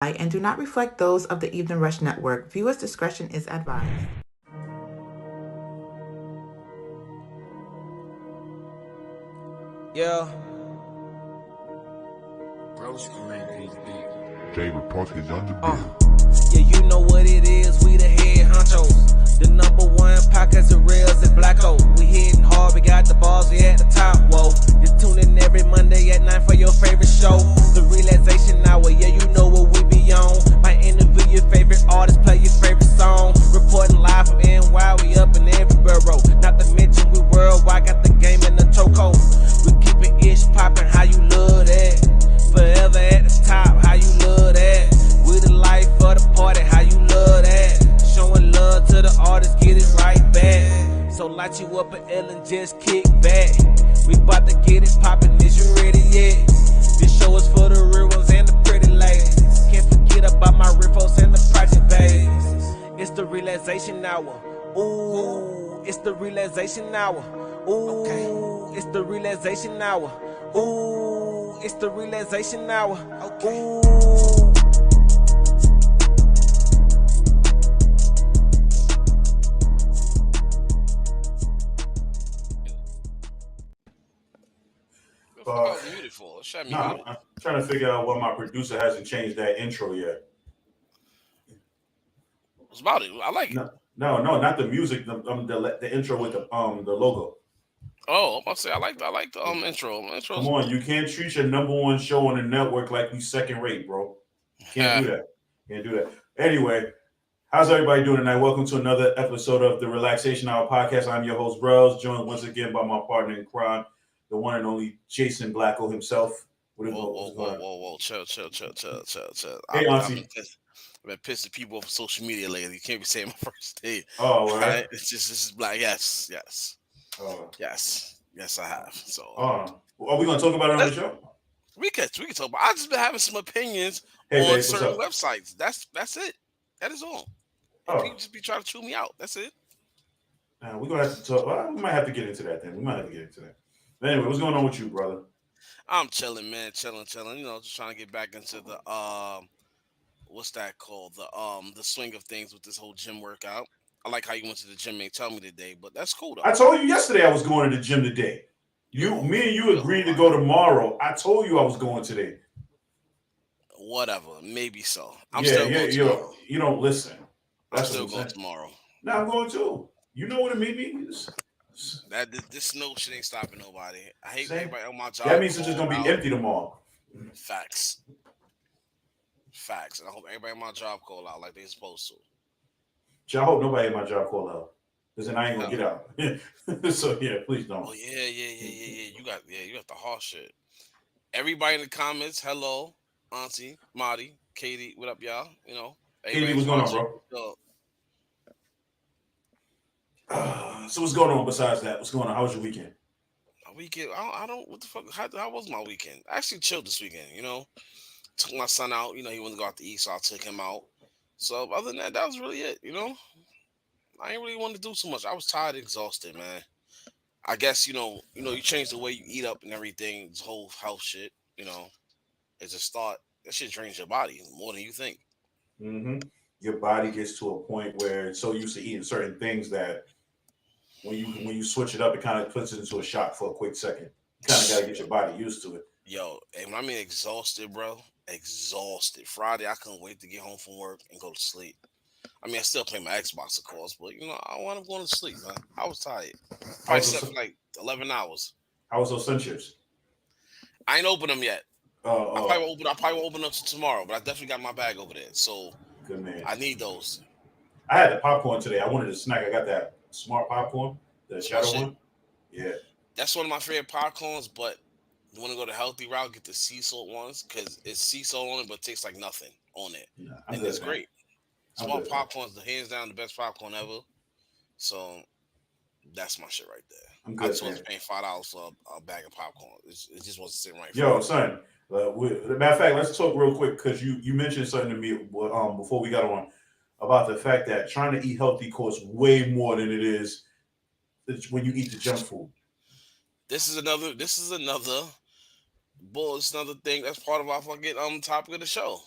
and do not reflect those of the Evening Rush Network. Viewers' discretion is advised. Yeah. David Parker's on the beat. Yeah, you know what it is. We the head honchos. The number one podcast of Rellz and Blacko. We hitting hard. We got the balls. We at the top. Whoa. Just tune in every Monday at 9 for your favorite show. The Relaxation Hour. Yeah, you know what we be on. Might interview your favorite artist. Play your favorite song. Reporting live from NY. We up in every borough. Not to mention we worldwide. Got the game in the chokehold. We keeping ish popping. How you love that? Forever at the top. How you love that? We the life of the party, how you love that? Showing love to the artists, get it right back. So light you up an L and just kick back. We bout to get it poppin', is you ready yet? This show is for the real ones and the pretty ladies. Can't forget about my riffos and the project babies. It's the Relaxation Hour. Ooh, it's the Relaxation Hour. Ooh, it's the Relaxation Hour. Ooh, it's the Relaxation Hour. Ooh. Beautiful. I'm trying to figure out why my producer hasn't changed that intro yet. What's about it? I like it. No, not the music. The intro with the logo. Oh, I'm about to say I like the intro. Come on, you can't treat your number one show on the network like we second rate, bro. Can't do that. Can't do that. Anyway, how's everybody doing tonight? Welcome to another episode of the Relaxation Hour podcast. I'm your host, Rellz, joined once again by my partner in crime, the one and only Jason Blacko himself. Whoa. Chill. Hey, Auntie. I've been pissing people off on social media lately. You can't be saying my first day. Oh, all right. This is black. Yes. Yes, I have. So, are we going to talk about it on the show? We can talk about. I just been having some opinions on certain websites. That's it. That is all. People just be trying to chew me out. That's it. We're gonna have to talk. Well, we might have to get into that then. But anyway, what's going on with you, brother? I'm chilling, man. Chilling. You know, just trying to get back into the what's that called? The swing of things with this whole gym workout. I like how you went to the gym and tell me today, but that's cool though. I told you yesterday I was going to the gym today. Me and you agreed to go tomorrow. I told you I was going today. Whatever, maybe so. I'm still going tomorrow. You don't listen. I'm still going tomorrow. No, I'm going too. You know what it means? This snow shit ain't stopping nobody. I hate everybody on my job. That means it's just gonna be empty tomorrow. Facts. And I hope everybody on my job call out like they're supposed to. I hope nobody in my job call out, because then I ain't gonna get out. So yeah, please don't. Oh yeah. You got the harsh shit. Everybody in the comments, hello, Auntie, Marty, Katie, what up, y'all? You know, Katie, what's going on, bro? So what's going on besides that? What's going on? How was your weekend? My weekend, I don't. What the fuck? How was my weekend? I actually chilled this weekend. You know, took my son out. You know, he wanted to go out to eat, so I took him out. So other than that, that was really it. You know, I ain't really want to do too much. I was tired, exhausted, man. I guess you change the way you eat up and everything. This whole health shit. You know, it's a start. That shit drains your body more than you think. Mm-hmm. Your body gets to a point where it's so used to eating certain things that when you switch it up, it kind of puts it into a shock for a quick second. You kind of got to get your body used to it. Yo, and when I mean exhausted, bro, exhausted. Friday, I couldn't wait to get home from work and go to sleep. I mean, I still play my Xbox, of course, but I want to go to sleep, man. I was tired. I slept for like 11 hours. How was those sun chips? I ain't opened them yet. I probably won't open them tomorrow, but I definitely got my bag over there. So good man. I need those. I had the popcorn today. I wanted a snack. I got that smart popcorn, the shadow one. Yeah, that's one of my favorite popcorns. But you want to go the healthy route, get the sea salt ones because it's sea salt on it, but it tastes like nothing on it, and it's great. Small popcorn's the hands down the best popcorn ever. So that's my shit right there. I was paying $5 for a bag of popcorn. It just wasn't sitting right. Yo, son. Matter of fact, let's talk real quick because you mentioned something to me before we got on about the fact that trying to eat healthy costs way more than it is when you eat the junk food. This is another thing that's part of our fucking topic of the show.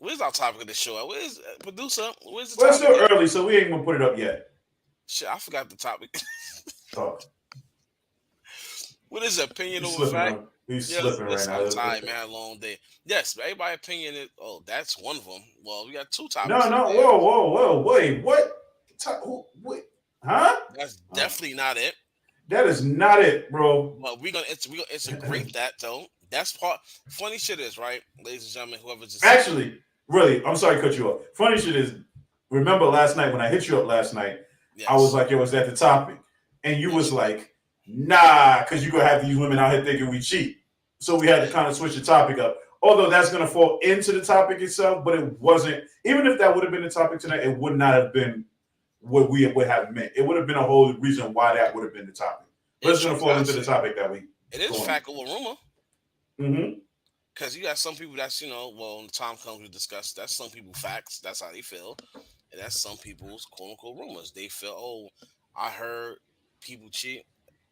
Where's our topic of the show? Where's producer? Where's the Well, it's topic? still early, so we ain't gonna put it up yet. Shit, I forgot the topic. Oh, What is it? Opinion he's over slipping fact? on. He's Yeah, slipping right listen, now. I'm tired, man. Long day. Yes, but everybody opinion is. Oh, that's one of them. Well, we got two topics No, in no. there. Whoa, whoa, whoa. Wait, what? Wait, huh? That's Uh, definitely not it. that is not it, bro. But we gonna integrate that though. That's part. Funny shit is right, ladies and gentlemen. Whoever's just Actually, really, I'm sorry to cut you off. Funny shit is, remember last night when I hit you up last night, I was yes, like, yo, is that the topic? And you was yes, like, nah, because you're going to have these women out here thinking we cheat. So we had to kind of switch the topic up. Although that's going to fall into the topic itself, but it wasn't, even if that would have been the topic tonight, it would not have been what we would have meant. It would have been a whole reason why that would have been the topic. But it's going to fall into the topic that we. it is fact over rumor. Mm-hmm. Because you got some people that's, well, when the time comes we discuss, that's some people facts, that's how they feel. And that's some people's quote unquote rumors. They feel, oh, I heard people cheat.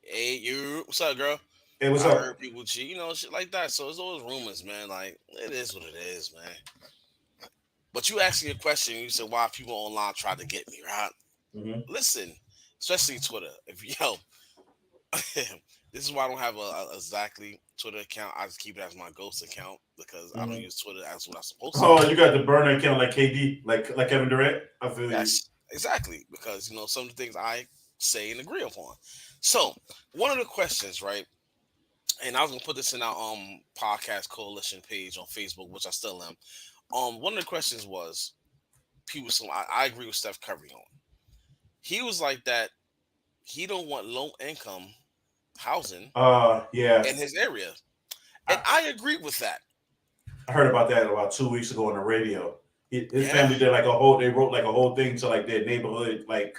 Hey, you, what's up, girl? Hey, what's I up? heard people cheat, shit like that. So it's always rumors, man. Like, it is what it is, man. But you asking a question, you said why people online try to get me, right? Mm-hmm. Listen, especially Twitter. If yo, this is why I don't have a exactly Twitter account. I just keep it as my ghost account because I don't Mm-hmm. use Twitter as what I'm supposed to Oh, use. you got the burner account like KD, like Kevin Durant. I feel you. Yes, exactly. Because some of the things I say and agree upon. So one of the questions, right? And I was gonna put this in our podcast coalition page on Facebook, which I still am. One of the questions was people. So I agree with Steph Curry on. He was like that. He don't want low income housing Yeah. in his area, and I, I agree with that. I heard about that about 2 weeks ago on the radio. His Yeah, family did like a whole. They wrote like a whole thing to like their neighborhood like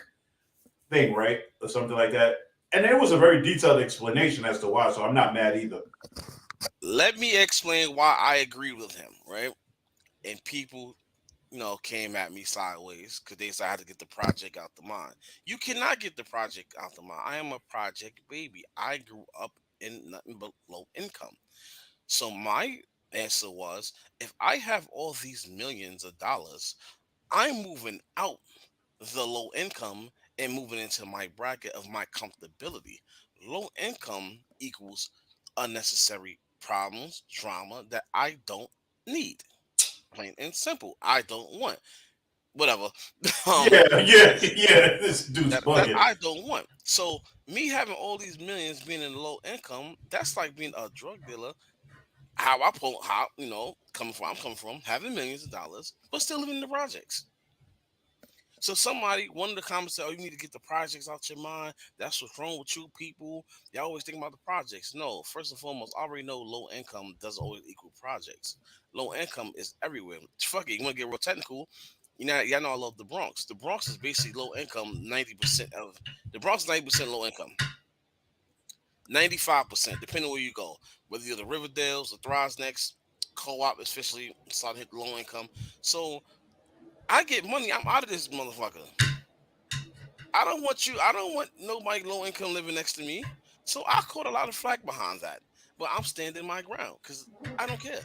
thing, right, or something like that. And it was a very detailed explanation as to why. So I'm not mad either. let me explain why I agree with him, right? And people, came at me sideways because they said I had to get the project out the mine. You cannot get the project out the mine. I am a project baby. I grew up in nothing but low income. So my answer was, if I have all these millions of dollars, I'm moving out the low income and moving into my bracket of my comfortability. Low income equals unnecessary problems, drama that I don't need. Plain and simple. I don't want whatever. um, Yeah, yeah, yeah. This dude's that bugging. I don't want. So me having all these millions, being in low income, that's like being a drug dealer. I'm coming from having millions of dollars, but still living in the projects. So somebody, one of the comments said, "Oh, you need to get the projects out your mind. That's what's wrong with you people. You always think about the projects." No, first and foremost, I already know low income doesn't always equal projects. Low income is everywhere. Fuck it, you want to get real technical? Y'all know I love the Bronx. The Bronx is basically low income. 90% of the Bronx is 90% low income. 95%, depending where you go. Whether you're the Riverdales, the Thrives Next, Co-op officially started to hit low income. So I get money. I'm out of this motherfucker. I don't want nobody low income living next to me. So I caught a lot of flack behind that. But I'm standing my ground because I don't care.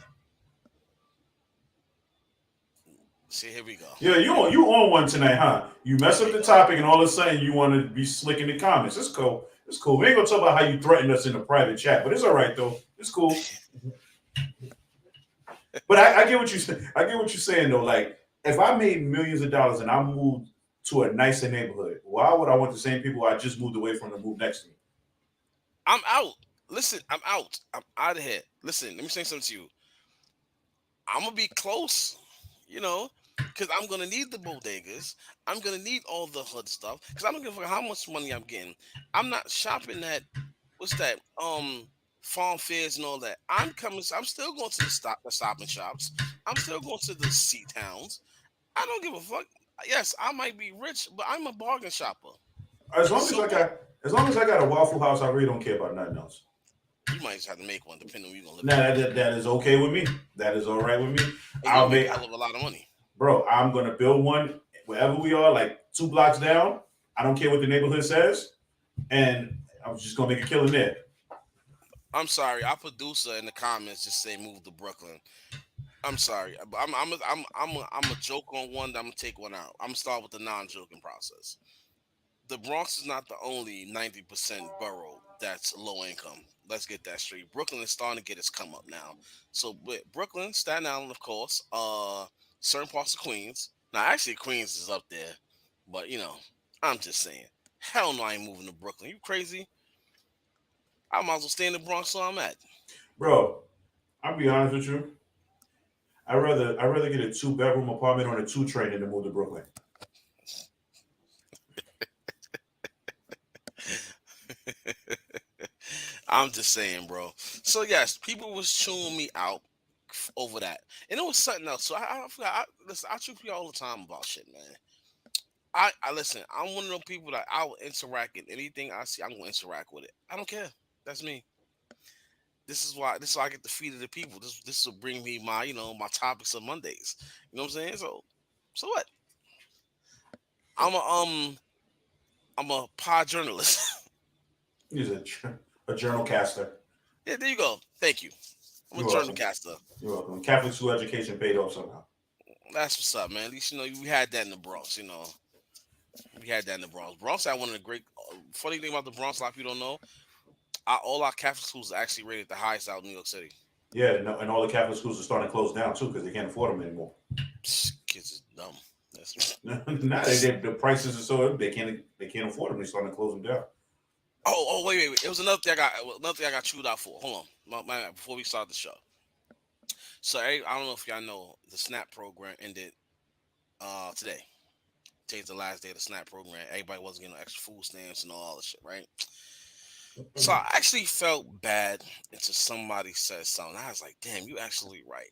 See, here we go. Yeah, you on one tonight, huh? You mess Here up we the go. topic, and all of a sudden you want to be slick in the comments. It's cool. It's cool. We ain't gonna talk about how you threatened us in the private chat, but it's all right though. It's cool. But I get what you say. I get what you're saying though. Like, if I made millions of dollars and I moved to a nicer neighborhood, why would I want the same people I just moved away from to move next to me? I'm out. Listen, I'm out. I'm out of here. Listen, let me say something to you. I'm gonna be close, because I'm gonna need the bodegas. I'm gonna need all the hood stuff because I don't give a fuck how much money I'm getting. I'm not shopping at what's that? Farm fairs and all that. I'm coming. I'm still going to the stop and shops. I'm still going to the sea towns. I don't give a fuck. Yes, I might be rich, but I'm a bargain shopper. As long as So I what? got, as long as I got a Waffle House, I really don't care about nothing else. You might just have to make one, depending on where you're gonna live Now at. that is okay with me. That is all right with me. And you're I'll gonna make make, a hell of a lot of money. bro. I'm gonna build one wherever we are, like 2 blocks down. I don't care what the neighborhood says, and I'm just gonna make a killing there. I'm sorry, our producer in the comments just say move to Brooklyn. I'm sorry. I'm a joke on one. That I'm gonna take one out. I'm gonna start with the non-joking process. The Bronx is not the only 90% borough that's low income. Let's get that straight. Brooklyn is starting to get its come up now. So with Brooklyn, Staten Island, of course, certain parts of Queens. Now, actually, Queens is up there, but I'm just saying. Hell no, I ain't moving to Brooklyn. You crazy? I might as well stay in the Bronx where I'm at. Bro, I'll be honest with you. I'd rather get a 2 bedroom apartment on a 2 train than to move to Brooklyn. I'm just saying, bro. So yes, people was chewing me out over that, and it was something else. So I forgot. Listen, I chew people all the time about shit, man. I listen. I'm one of those people that I will interact in anything I see. I'm gonna interact with it. I don't care. That's me. This is why I get the feed of the people. This will bring me my my topics of Mondays. You know what I'm saying? So what? I'm a um I'm a pod journalist. He's a journal caster. Yeah, there you go. Thank you. I'm a You're journal welcome. caster. You're welcome. Catholic school education paid off somehow. That's what's up, man. At least we had that in the Bronx. We had that in the Bronx. Bronx had one of the great. Funny thing about the Bronx, a lot of people don't know. All our Catholic schools are actually rated the highest out in New York City. Yeah, no, and all the Catholic schools are starting to close down too because they can't afford them anymore. Kids is dumb. That's, Now the prices are so they can't afford them. They're starting to close them down. wait. It was another thing I got chewed out for. Hold on, before we start the show. So I don't know if y'all know the SNAP program ended today. Today's the last day of the SNAP program. Everybody wasn't getting no extra food stamps and all this shit, right? So I actually felt bad until somebody said something. I was like, damn, you actually right.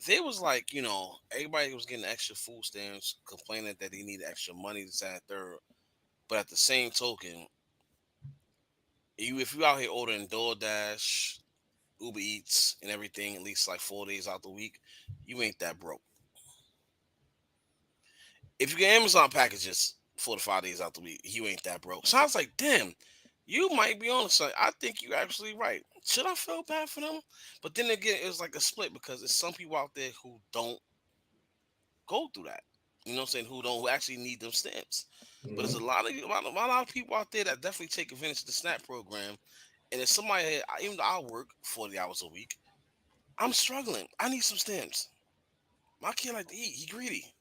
There was like, everybody was getting extra food stamps, complaining that they needed extra money, this, that, and third. But at the same token, if you out here ordering DoorDash, Uber Eats, and everything, at least like 4 days out the week, you ain't that broke. If you get Amazon packages 4 to 5 days out the week, you ain't that broke. So I was like, damn, you might be on something. I think you're actually right. Should I feel bad for them? But then again, it was like a split because there's some people out there who don't go through that. You know what I'm saying? Who actually need them stamps. But there's Mhm. a lot of people out there that definitely take advantage of the SNAP program. And if somebody, even though I work 40 hours a week, I'm struggling. I need some stamps. My kid like to eat. He greedy.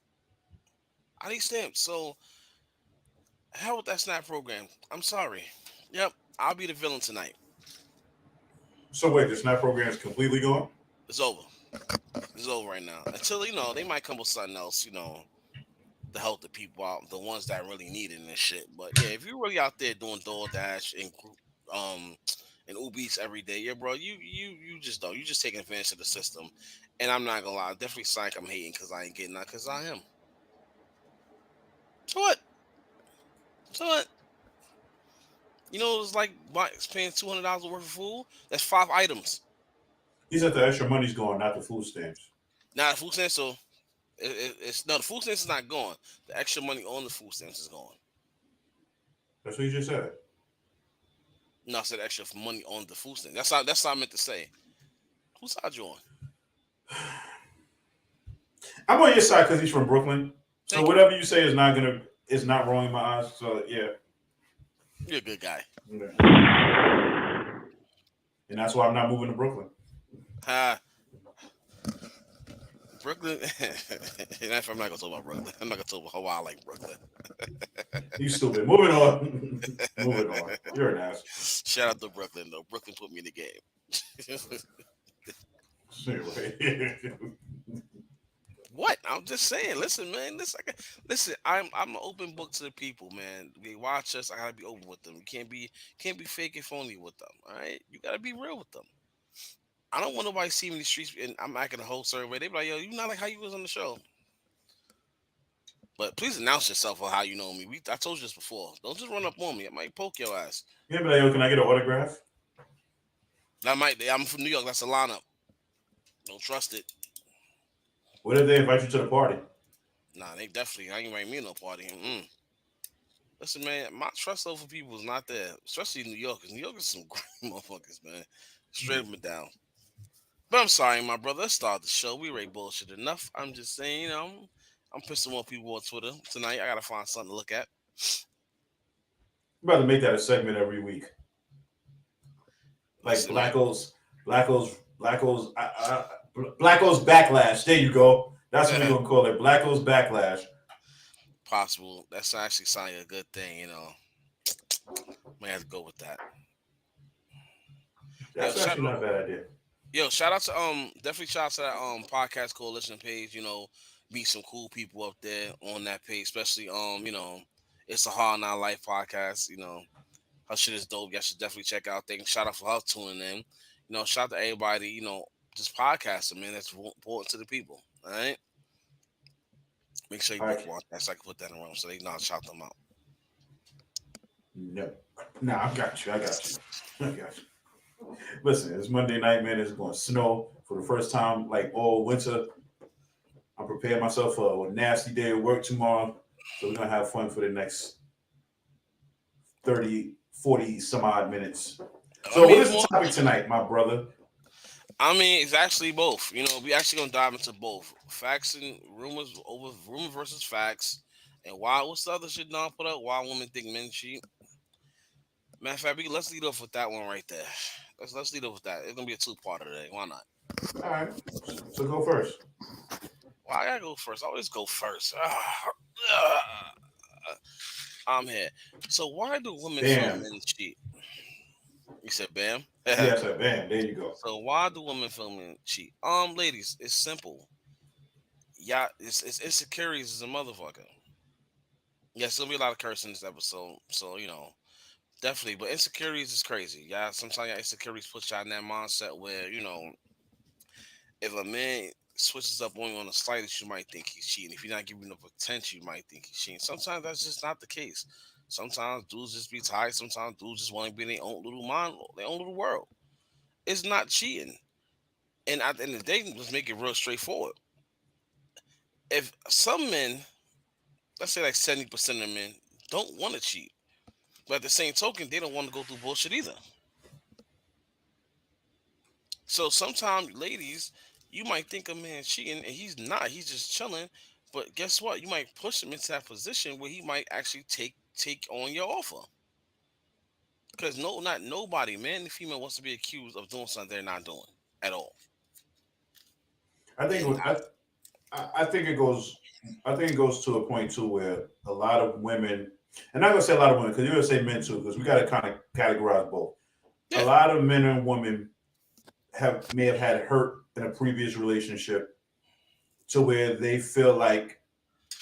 I need stamps. So hell with that SNAP program. I'm sorry. Yep, I'll be the villain tonight. So wait, the SNAP program is completely gone. It's over. It's over right now. Until they might come with something else. To help the people out, the ones that really need it and shit. But yeah, if you're really out there doing DoorDash and um and Uber Eats every day, yeah, bro, you just don't. You just taking advantage of the system. And I'm not gonna lie, definitely sound like I'm hating because I ain't getting that because I am. So what? So what? It's like paying $200 worth of food. That's 5 items. He said the extra money's gone, not the food stamps. Now the food stamps, so it's no, the food stamps is not gone. The extra money on the food stamps is gone. That's what you just said. No, I said extra money on the food stamps. That's what I meant to say. Whose side you on? I'm on your side because he's from Brooklyn. So Thank you. whatever you say is not wrong in my eyes. So yeah. You're a good guy. Yeah. And that's why I'm not moving to Brooklyn. Uh, Brooklyn. I'm not gonna talk about Brooklyn. I'm not gonna talk about how I like Brooklyn. You stupid. Moving on. Moving on. You're an ass. Shout out to Brooklyn though. Brooklyn put me in the game. Anyway. What? I'm just saying. Listen, man. Listen. I'm an open book to the people, man. They watch us. I gotta be open with them. You can't be fake and phony with them. All right. You gotta be real with them. I don't want nobody see me in the streets and I'm acting a whole certain way. They be like, yo, you not like how you was on the show. But please announce yourself or how you know me. I told you this before. Don't just run up on me. I might poke your ass. Yeah, but yo, can I get an autograph? I'm from New York. That's a lineup. Don't trust it. What if they invite you to the party? Nah, they definitely. I ain't inviting me to no party. Mm-mm. Listen, man, my trust level for people is not there, especially in New York. Cause New York is some great motherfuckers, man. Straight up and down. But I'm sorry, my brother. Let's start the show. We already bullshit enough. I'm just saying, I'm pissing more people on Twitter tonight. I gotta find something to look at. I'm about to make that a segment every week, like Listen, man. Blacko's backlash. There you go. That's what we're gonna call it. Blacko's backlash. Possible. That's actually sounding a good thing. May have to go with that. Yo, That's actually not a bad idea. shout out to definitely shout out to that podcast coalition page. Meet some cool people up there on that page, especially it's a Hard Not Life podcast. Her shit is dope. You should definitely check out things. Shout out for her tuning in. Shout out to everybody, just podcasting, man. That's important to the people. All right. Make sure you All right. bookmark that so I can put that in the room so they know how to shout them out. No, no, I got you. I got you. Listen, it's Monday night, man. It's going to snow for the first time, like all winter. I'm preparing myself for a nasty day of work tomorrow. So we're going to have fun for the next 30, 40 some odd minutes. I So, what mean, is the topic tonight, my brother? it's actually both. We actually gonna dive into both facts and rumors over rumor versus facts, and why what's the other shit Don put up? Why women think men cheat? Matter of fact, let's lead off with that one right there. Let's lead off with that. It's gonna be a two-part today. Why not? All right. So, go first. Well, I gotta go first. I always go first. I'm here. So why do women feel Bam. men cheat? You said bam. Yes, sir. Bam. There you go. So why do women feel men cheat? Ladies, it's simple. Yeah, it's insecurities as a motherfucker. Yes, there'll be a lot of cursing in this episode, so definitely. But insecurities is crazy. Yeah, sometimes your insecurities put you in that mindset where if a man switches up on you on the slightest, you might think he's cheating. If you're not giving enough attention, you might think he's cheating. Sometimes that's just not the case. Sometimes dudes just be tired. Sometimes dudes just want to be in their own little mind, their own little world. It's not cheating. And at the end of the day, let's make it real straightforward. If some men, let's say like 70% of men, don't want to cheat, but at the same token, they don't want to go through bullshit either. So sometimes, ladies, you might think a man cheating and he's not. He's just chilling. But guess what? You might push him into that position where he might actually take on your offer. Because not nobody, man and female, wants to be accused of doing something they're not doing at all. I think And I think it goes. I think it goes to a point too where a lot of women, and I'm not gonna say a lot of women because you're gonna say men too, because we got to kind of categorize both. A yeah, lot of men and women may have had hurt in a previous relationship to where they feel like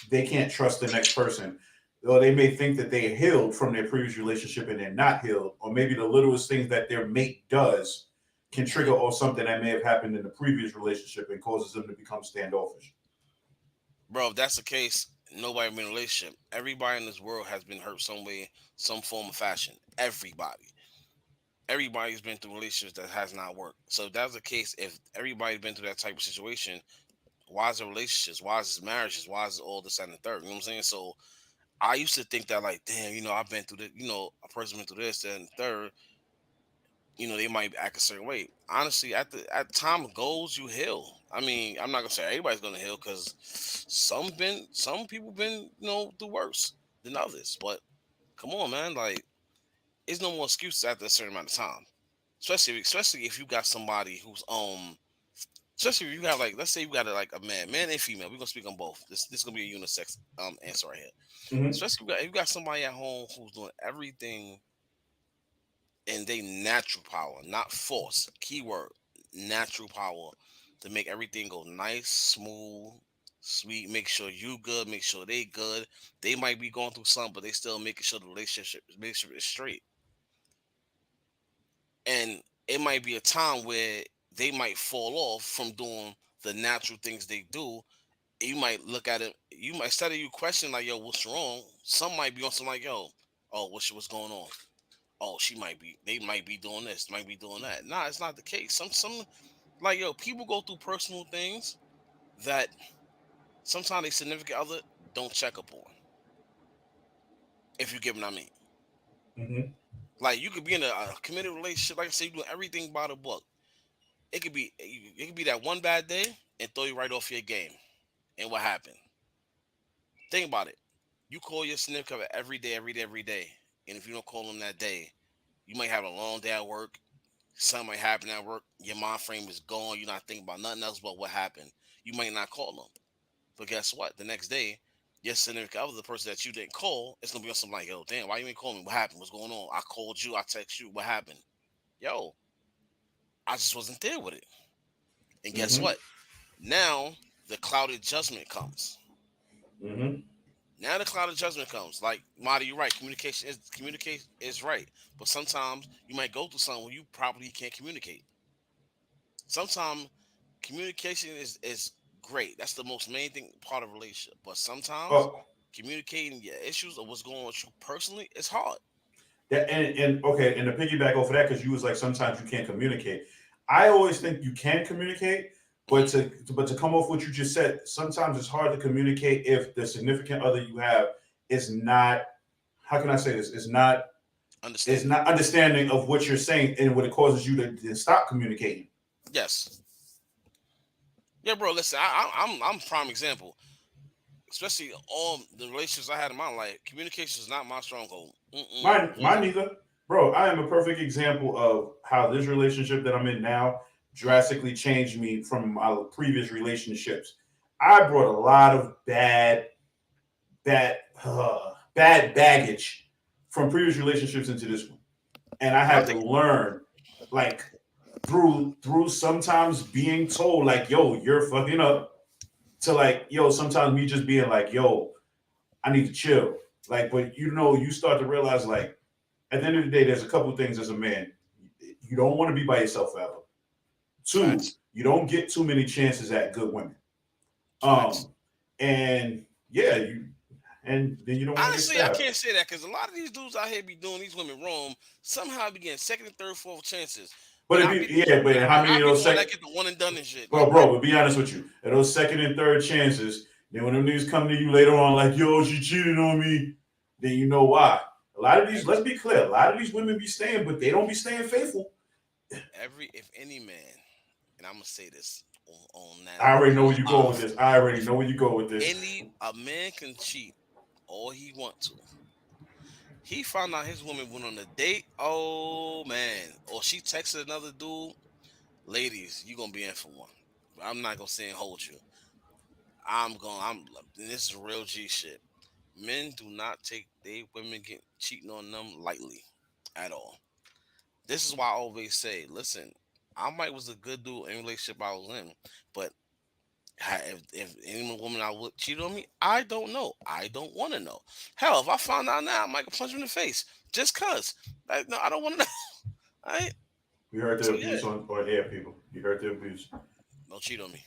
they can't trust the next person, or they may think that they're healed from their previous relationship and they're not healed, or maybe the littlest things that their mate does can trigger or something that may have happened in the previous relationship and causes them to become standoffish. bro, if that's the case, nobody been in a relationship. Everybody in this world has been hurt some way, some form of fashion. Everybody. Everybody's been through relationships that has not worked. So if that's the case, if everybody's been through that type of situation, why is it relationships? Why is it marriages? Why is it all this and the third? You know what I'm saying? So I used to think that like, damn, I've been through this, a person been through this, that, and the third, they might act a certain way. Honestly, at time goes, you heal. I mean, I'm not gonna say everybody's gonna heal because some people been, through worse than others. But come on, man, like there's no more excuses after a certain amount of time. Especially if you got somebody who's especially if you have like let's say you got like a man and female. We're gonna speak on both. This is gonna be a unisex answer right here. Mm-hmm. Especially if you got somebody at home who's doing everything in their natural power, not force. Keyword natural power to make everything go nice, smooth, sweet. Make sure you good. Make sure they good. They might be going through something, but they still making sure the relationship is straight. And it might be a time where they might fall off from doing the natural things they do. You might look at it. You might instead of you question like, "Yo, what's wrong?" Some might be on something like, "Yo, oh, what's going on?" Oh, they might be doing this, might be doing that. Nah, it's not the case. Some like yo, people go through personal things that sometimes a significant other don't check up on. If you get what I mean. Mm-hmm. Like you could be in a committed relationship, like I said, you doing everything by the book. it could be that one bad day and throw you right off your game. And what happened? Think about it. You call your significant other every day, every day, every day. And if you don't call them that day, you might have a long day at work. Something might happen at work. Your mind frame is gone. You're not thinking about nothing else but what happened. You might not call them. But guess what? The next day, your significant other, the person that you didn't call, it's gonna be on something like, yo, damn, why you ain't call me? What happened? What's going on? I called you, I text you, what happened? Yo, I just wasn't there with it. And guess Mm-hmm. what? Now the clouded judgment comes. Mm-hmm. Now the cloud of judgment comes. Like Marty, you're right. Communication is right, but sometimes you might go through something where you probably can't communicate. Sometimes communication is great. That's the most main thing part of a relationship. But sometimes Oh, communicating your issues or what's going on with you personally is hard. that and okay, and to piggyback off of that, because you was like sometimes you can't communicate. I always think you can communicate, but Hmm. to come off what you just said, sometimes it's hard to communicate if the significant other you have is not. How can I say this? Is Understanding. not understanding of what you're saying, and what it causes you to stop communicating. Yes. Yeah, bro. Listen, I'm prime example. Especially all the relationships I had in my life, communication is not my stronghold. Mm-mm. Mine neither, bro. I am a perfect example of how this relationship that I'm in now Mm-mm. drastically changed me from my previous relationships. I brought a lot of bad baggage from previous relationships into this one, and I But I had to think learn, like through sometimes being told like, "Yo, you're fucking up," to like, "Yo," sometimes me just being like, "Yo, I need to chill." Like, but you start to realize like at the end of the day, there's a couple things as a man. You don't want to be by yourself forever. Two, facts, you don't get too many chances at good women. facts. Um, and yeah, you and then you don't want to get Honestly, I stabbed. can't say that because a lot of these dudes out here be doing these women wrong. Somehow be getting second and third, fourth chances. But And it I be be the one, yeah, but how and many I of be the those one second? that get the one and done and shit. Well, Like bro, what? but be honest with you, and those second and third chances, then when them niggas come to you later on, like, "Yo, she cheated on me," then you know why. A lot of these, Every, let's be clear, a lot of these women be staying, but they don't be staying faithful. if any man, and I'm gonna say this on that I already know on where you go with live, this. I already if know where you go with this. any a man can cheat all he want to. He found out his woman went on a date. Oh man, or she texted another dude. Ladies, you gonna be in for one. I'm not gonna say and hold you. I'm going. I'm. This is real G shit. Men do not take they women get cheating on them lightly, at all. This is why I always say, listen, I might was a good dude in relationship I was in, but if any woman I would cheat on me, I don't know. I don't want to know. Hell, if I found out now, I might go punch him in the face just cause. Like, no, I don't want to know. All right. You heard the So yeah, abuse on air, people. You heard the abuse. don't cheat on me.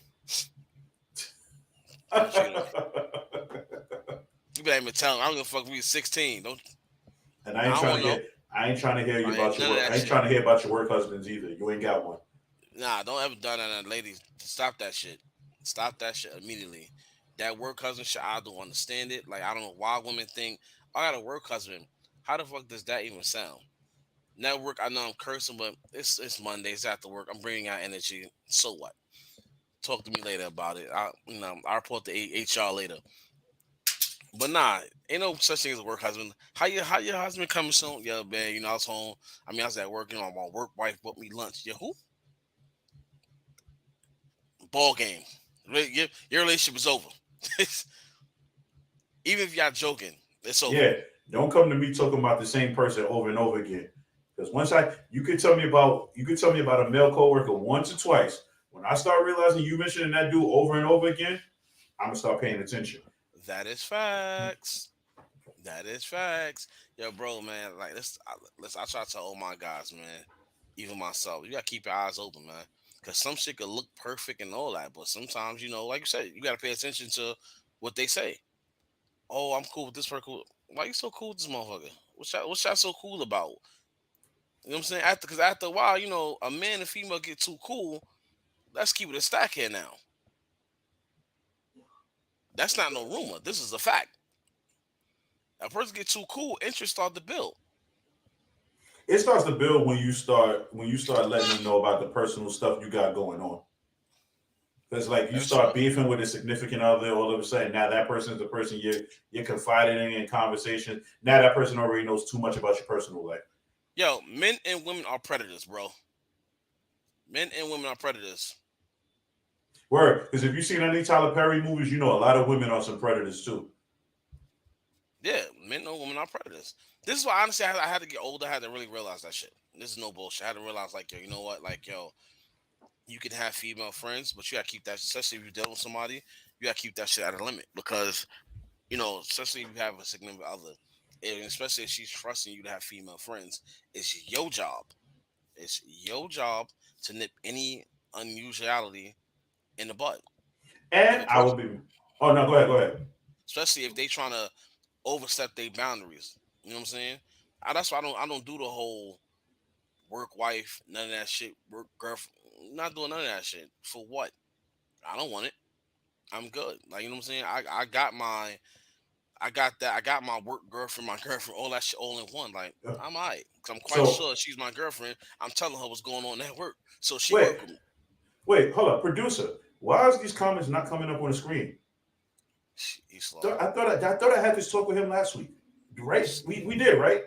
And Don't cheat on me. You better even tell him I'm gonna fuck me 16. Don't. I ain't I don't trying want to to know. hear. I ain't trying to hear you I ain't about your none of work. that I ain't shit. trying to hear about your work husbands either. You ain't got one. Nah, don't ever done that, ladies. Stop that shit. Stop that shit immediately. That work husband shit, I don't understand it. Like I don't know why women think I got a work husband. How the fuck does that even sound? Network, I know I'm cursing, but it's Monday. It's after work. I'm bringing out energy. So what? Talk to me later about it. I'll report to HR later. But nah, ain't no such thing as a work husband. How your husband coming soon? Yeah, man. I was home. I mean, I was at work. My work wife bought me lunch. Yeah, who? Ball game. Your relationship is over. Even if y'all joking, it's over. Yeah. Don't come to me talking about the same person over and over again. Because you could tell me about a male coworker once or twice. When I start realizing you mentioning that dude over and over again, I'm gonna start paying attention. That is facts. That is facts. Yo, bro, man. Like, I try to tell all my guys, man. Even myself, you gotta keep your eyes open, man. Cause some shit could look perfect and all that, but sometimes, like you said, you gotta pay attention to what they say. Oh, I'm cool with this person. Cool. Why you so cool with this motherfucker? What's y'all so cool about? You know what I'm saying? Because after a while, a man and female get too cool. Let's keep it a stack here now. That's not no rumor. This is a fact. A person get too cool, interest start to build. It starts to build when you start letting them know about the personal stuff you got going on. Because like you That's true. start beefing with a significant other, all of a sudden now that person is the person you're confiding in conversation. Now that person already knows too much about your personal life. Yo, men and women are predators, bro. Men and women are predators. Word, because if you've seen any Tyler Perry movies, you know a lot of women are some predators too. Yeah, men and women are predators. This is why honestly I had to get older. I had to really realize that shit. This is no bullshit. I had to realize like yo, you know what? Like yo, you can have female friends, but you gotta keep that. Especially if you're dealing with somebody, you gotta keep that shit at a limit because especially if you have a significant other, and especially if she's trusting you to have female friends, it's your job. It's your job to nip any unusuality in the bud. If And a I would person, be. Oh no, go ahead. especially if they trying to overstep their boundaries, you know what I'm saying? That's why I don't do the whole work wife, none of that shit. Work girlfriend, not doing none of that shit. For what? I don't want it. I'm good. Like you know what I'm saying? I got that. I got my work girlfriend, my girlfriend, all that shit all in one. Like I'm alright. Cause I'm quite So sure she's my girlfriend. I'm telling her what's going on at work, so she wait, work with me. hold up, producer. Why is these comments not coming up on the screen? He's slow. I thought I had this talk with him last week. Right? We did, right?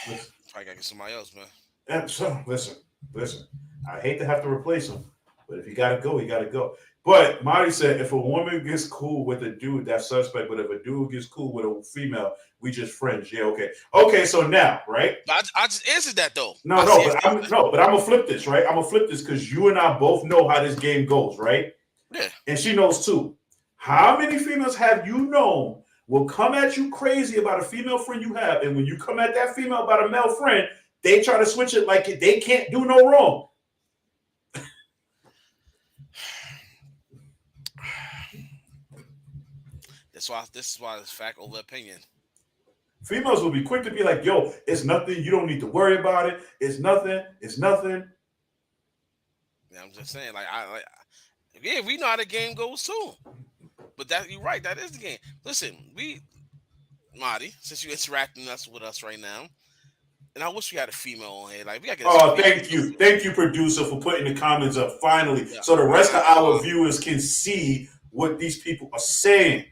Listen, Probably gotta get somebody else, man. listen. I hate to have to replace him, but if you gotta go, you gotta go. But Marty said if a woman gets cool with a dude, that's suspect. But if a dude gets cool with a female, we just friends. Yeah, okay. Okay, so now, right? I just answered that though. No, I no, see but if they, I'm no, but I'm gonna flip this, right? I'm gonna flip this because you and I both know how this game goes, right? yeah. And she knows too. How many females have you known will come at you crazy about a female friend you have, and when you come at that female about a male friend, they try to switch it like they can't do no wrong. This is why it's fact over opinion. Females will be quick to be like, "Yo, it's nothing. You don't need to worry about it. It's nothing. It's nothing." Yeah, I'm just saying, yeah, we know how the game goes too. But that you're right, that is the game. Listen, Marty, since you interacting us with us right now, and I wish we had a female on here. Like we gotta get this Oh, female. thank you, producer, for putting the comments up finally, Yeah, so the I rest of got our viewers can see what these people are saying.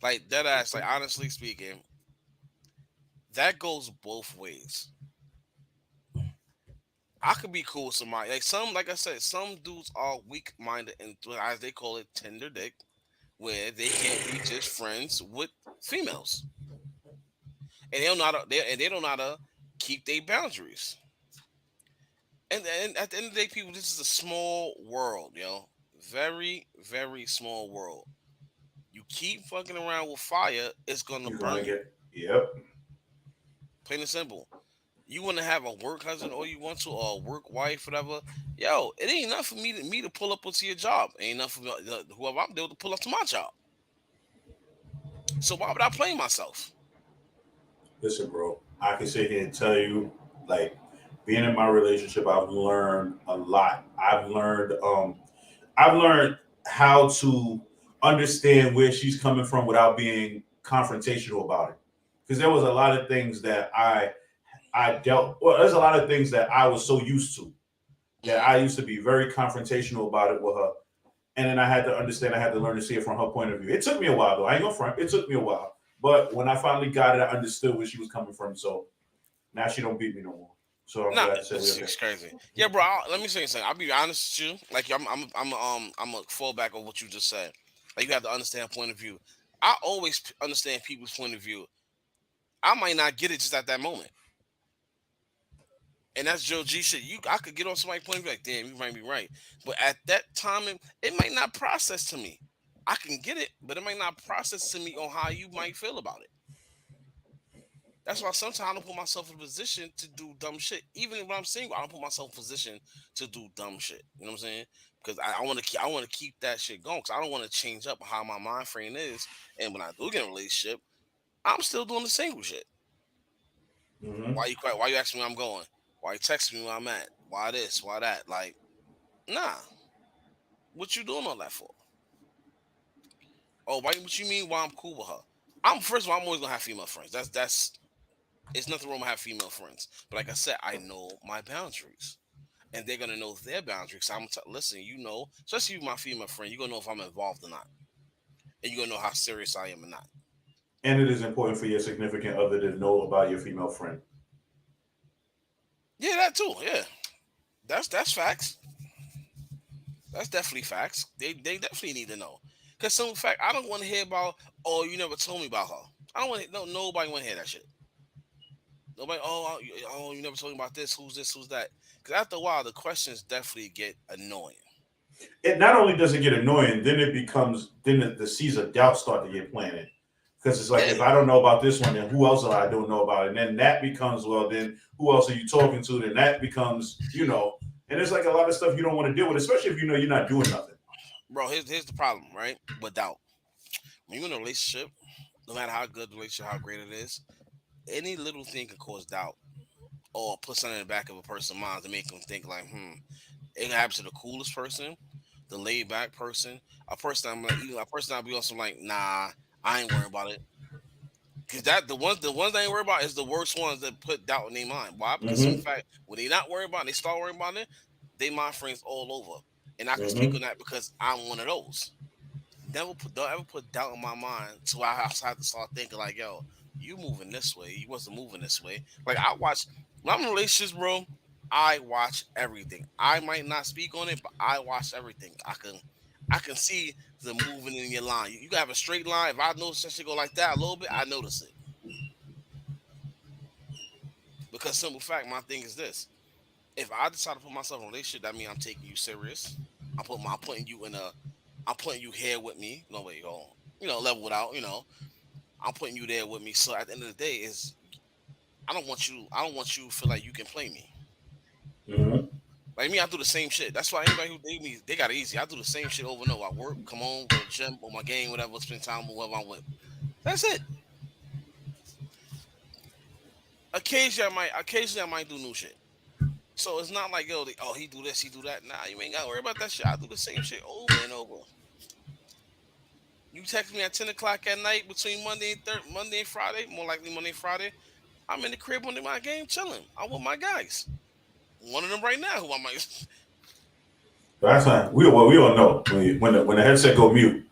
like dead ass. Like honestly speaking, that goes both ways. I could be cool with somebody. Like I said, some dudes are weak minded and as they call it, tender dick, where they can't be just friends with females, and they don't know how to keep their boundaries. And at the end of the day, people, this is a small world, yo. Very, very small world. You keep fucking around with fire, it's gonna You're burn gonna you. get, yep. Plain and simple. You want to have a work husband or you want to, or a work wife, whatever. Yo, it ain't enough for me to pull up to your job. Ain't enough for whoever I'm dealing to pull up to my job. So why would I play myself? Listen, bro, I can sit here and tell you, like, being in my relationship, I've learned a lot. I've learned how to understand where she's coming from without being confrontational about it. Because there was a lot of things that I dealt. Well, there's a lot of things that I was so used to that Hmm. I used to be very confrontational about it with her. And then I had to understand. I had to learn to see it from her point of view. It took me a while, though. I ain't gonna front. It took me a while, but when I finally got it, I understood where she was coming from. So now she don't beat me no more. So I'm Nah, glad to say we it's, okay. it's crazy. Yeah, bro. Let me say something. I'll be honest with you. Like I'm a fallback of what you just said. Like you have to understand point of view. I always understand people's point of view. I might not get it just at that moment. And that's Joe G shit. I could get on somebody's point of view like, damn, you might be right. But at that time, it might not process to me. I can get it, but it might not process to me on how you might feel about it. That's why sometimes I don't put myself in a position to do dumb shit. Even when I'm single, I don't put myself in a position to do dumb shit. You know what I'm saying? Because I want to I want to keep that shit going. Because I don't want to change up how my mind frame is. And when I do get in a relationship, I'm still doing the single shit. Mm-hmm. Why you asking me where I'm going? Why you texting me where I'm at? Why this? Why that? Like, nah. What you doing all that for? Oh, why? What you mean? Why I'm cool with her? I'm first of all, I'm always gonna have female friends. That's It's nothing wrong with having female friends, but like I said, I know my boundaries, and they're gonna know their boundaries. So listen, especially my female friend, you're gonna know if I'm involved or not, and you're gonna know how serious I am or not. And it is important for your significant other to know about your female friend. Yeah, that too. Yeah, that's facts. That's definitely facts. They definitely need to know. Cause some fact I don't want to hear about. Oh, you never told me about her. I don't want to. No, nobody want to hear that shit. Nobody. Oh, you never told me about this. Who's this? Who's that? Because after a while, the questions definitely get annoying. It not only does it get annoying, then it becomes then the seeds of doubt start to get planted. Because it's like Yeah, if I don't know about this one, then who else do I don't know about? And then that becomes well, then who else are you talking to? Then that becomes and it's like a lot of stuff you don't want to deal with, especially if you know you're not doing nothing. bro. Here's the problem, right? With doubt. When you're in a relationship, no matter how good the relationship, how great it is, any little thing can cause doubt or put something in the back of a person's mind to make them think like, It can happen to the coolest person, the laid back person, a person I'm like, a person I'll be on some like, nah, I ain't worried about it. Cause the ones I ain't worried about is the worst ones that put doubt in their mind. Why? Because some Mm-hmm. fact when they not worried about it, they start worrying about it, they mind frames all over. And I can speak Mm-hmm. on that because I'm one of those. Don't ever put doubt in my mind so I have to start thinking like, yo, you moving this way. You wasn't moving this way. Like I watch when I'm in relationships, bro, I watch everything. I might not speak on it, but I watch everything. I can see the moving in your line. You can have a straight line. If I notice that shit go like that a little bit, I notice it. Because simple fact, my thing is this. If I decide to put myself in a relationship, that means I'm taking you serious. I'm putting you in a I'm putting you here with me. No way, go level it out, I'm putting you there with me. So at the end of the day, is I don't want you to feel like you can play me. Mm-hmm. Like me, I do the same shit. That's why anybody who date me, they got it easy. I do the same shit over and over. I work, come home, go to the gym, or my game, whatever, spend time with whoever I'm with. That's it. Occasionally I might do new shit. So it's not like he do this, he do that. Nah, you ain't gotta worry about that shit. I do the same shit over and over. You text me at 10 o'clock at night between Monday and Friday, more likely Monday and Friday. I'm in the crib on my game chilling. I'm with my guys. One of them right now who I might. That's fine. We all know when the headset go mute.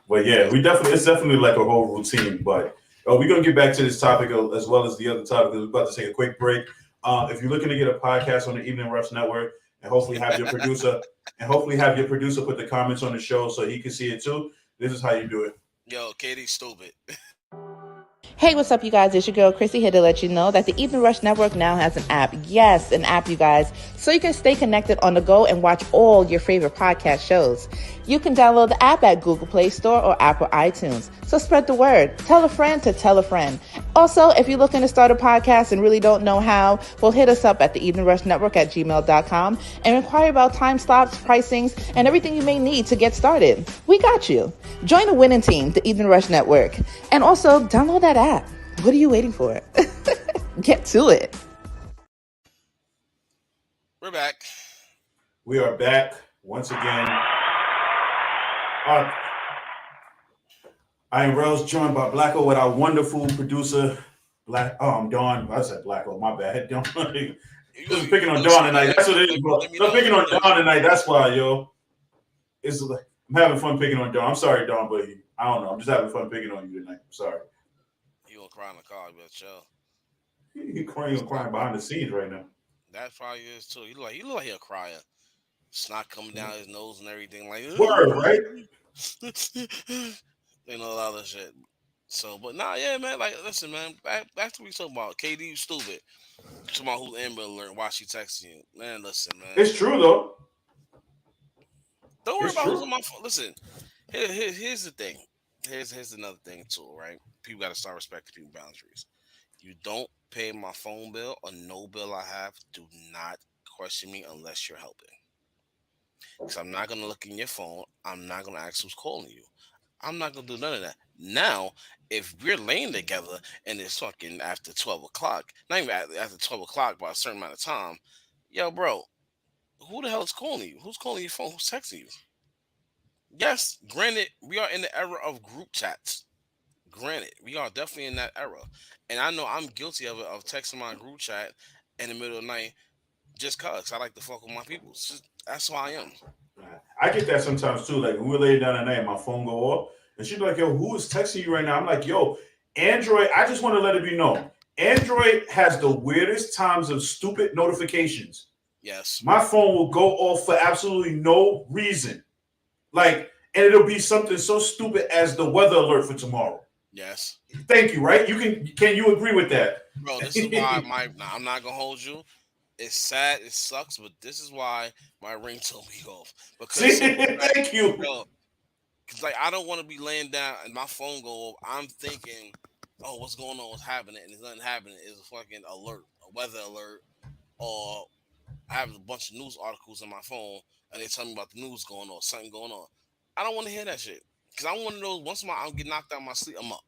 But yeah, we definitely it's definitely like a whole routine. But we're gonna get back to this topic as well as the other topic. We're about to take a quick break. If you're looking to get a podcast on the Evening Rush Network, and hopefully have your producer put the comments on the show so he can see it too. This is how you do it. Yo, Katie's stupid. Hey, what's up, you guys? It's your girl, Chrissy, here to let you know that the Evening Rush Network now has an app. Yes, an app, you guys. So you can stay connected on the go and watch all your favorite podcast shows. You can download the app at Google Play Store or Apple iTunes. So spread the word. Tell a friend to tell a friend. Also, if you're looking to start a podcast and really don't know how, well, hit us up at the Evening Rush Network at gmail.com and inquire about time slots, pricings, and everything you may need to get started. We got you. Join the winning team, the Evening Rush Network. And also, download that app. What are you waiting for? Get to it. We're back. We are back once again. Uh, I am Rellz, joined by Blacko with our wonderful producer, Dawn. I said Blacko, my bad. Dawn. Just picking on Dawn tonight. That's what it is, bro. I'm picking on Dawn tonight. That's why, yo. I'm having fun picking on Dawn. I'm sorry, Dawn, but I don't know. I'm just having fun picking on you tonight. I'm sorry. You gonna cry in the car, but chill. You're crying behind the scenes right now. That probably is too. He look like he a crier. Snot coming down his nose and everything. Like Word, right? a lot of shit. So, but nah, yeah, man. Like, listen, man. Back to what we talking about. KD, you stupid. Talking about who Amber Alert, why she texting you, man. Listen, man. It's true though. Don't worry It's about who's true. on my phone. Listen, here's the thing. Here's another thing too, right? People got to start respecting people's boundaries. You don't pay my phone bill or no bill I have. Do not question me unless you're helping. Because I'm not gonna look in your phone. I'm not gonna ask who's calling you. I'm not gonna do none of that. Now, if we're laying together and it's fucking after 12 o'clock, not even after 12 o'clock by a certain amount of time, yo, bro, who the hell is calling you? Who's calling your phone? Who's texting you? Yes, granted, we are in the era of group chats. Granted, we are definitely in that era, and I know I'm guilty of it, of texting my group chat in the middle of the night just cause I like to fuck with my people. That's who I am. I get that sometimes too. Like when we lay down at night, my phone go off, and she's like, "Yo, who is texting you right now?" I'm like, "Yo, Android." I just want to let it be known, Android has the weirdest times of stupid notifications. Yes, My phone will go off for absolutely no reason, like, and it'll be something so stupid as the weather alert for tomorrow. yes, Thank you. Right? You can. Can you agree with that? bro. This is why my. Nah, I'm not gonna hold you. It's sad. It sucks, but this is why my ringtone be off because See, simple fact, thank you. yo, cause like I don't want to be laying down and my phone go off. I'm thinking, oh, what's going on? What's happening? And there's nothing happening. It's a fucking alert, a weather alert, or I have a bunch of news articles on my phone and they tell me about the news going on, something going on. I don't want to hear that shit because I want to know once I get knocked out of my sleep, I'm up.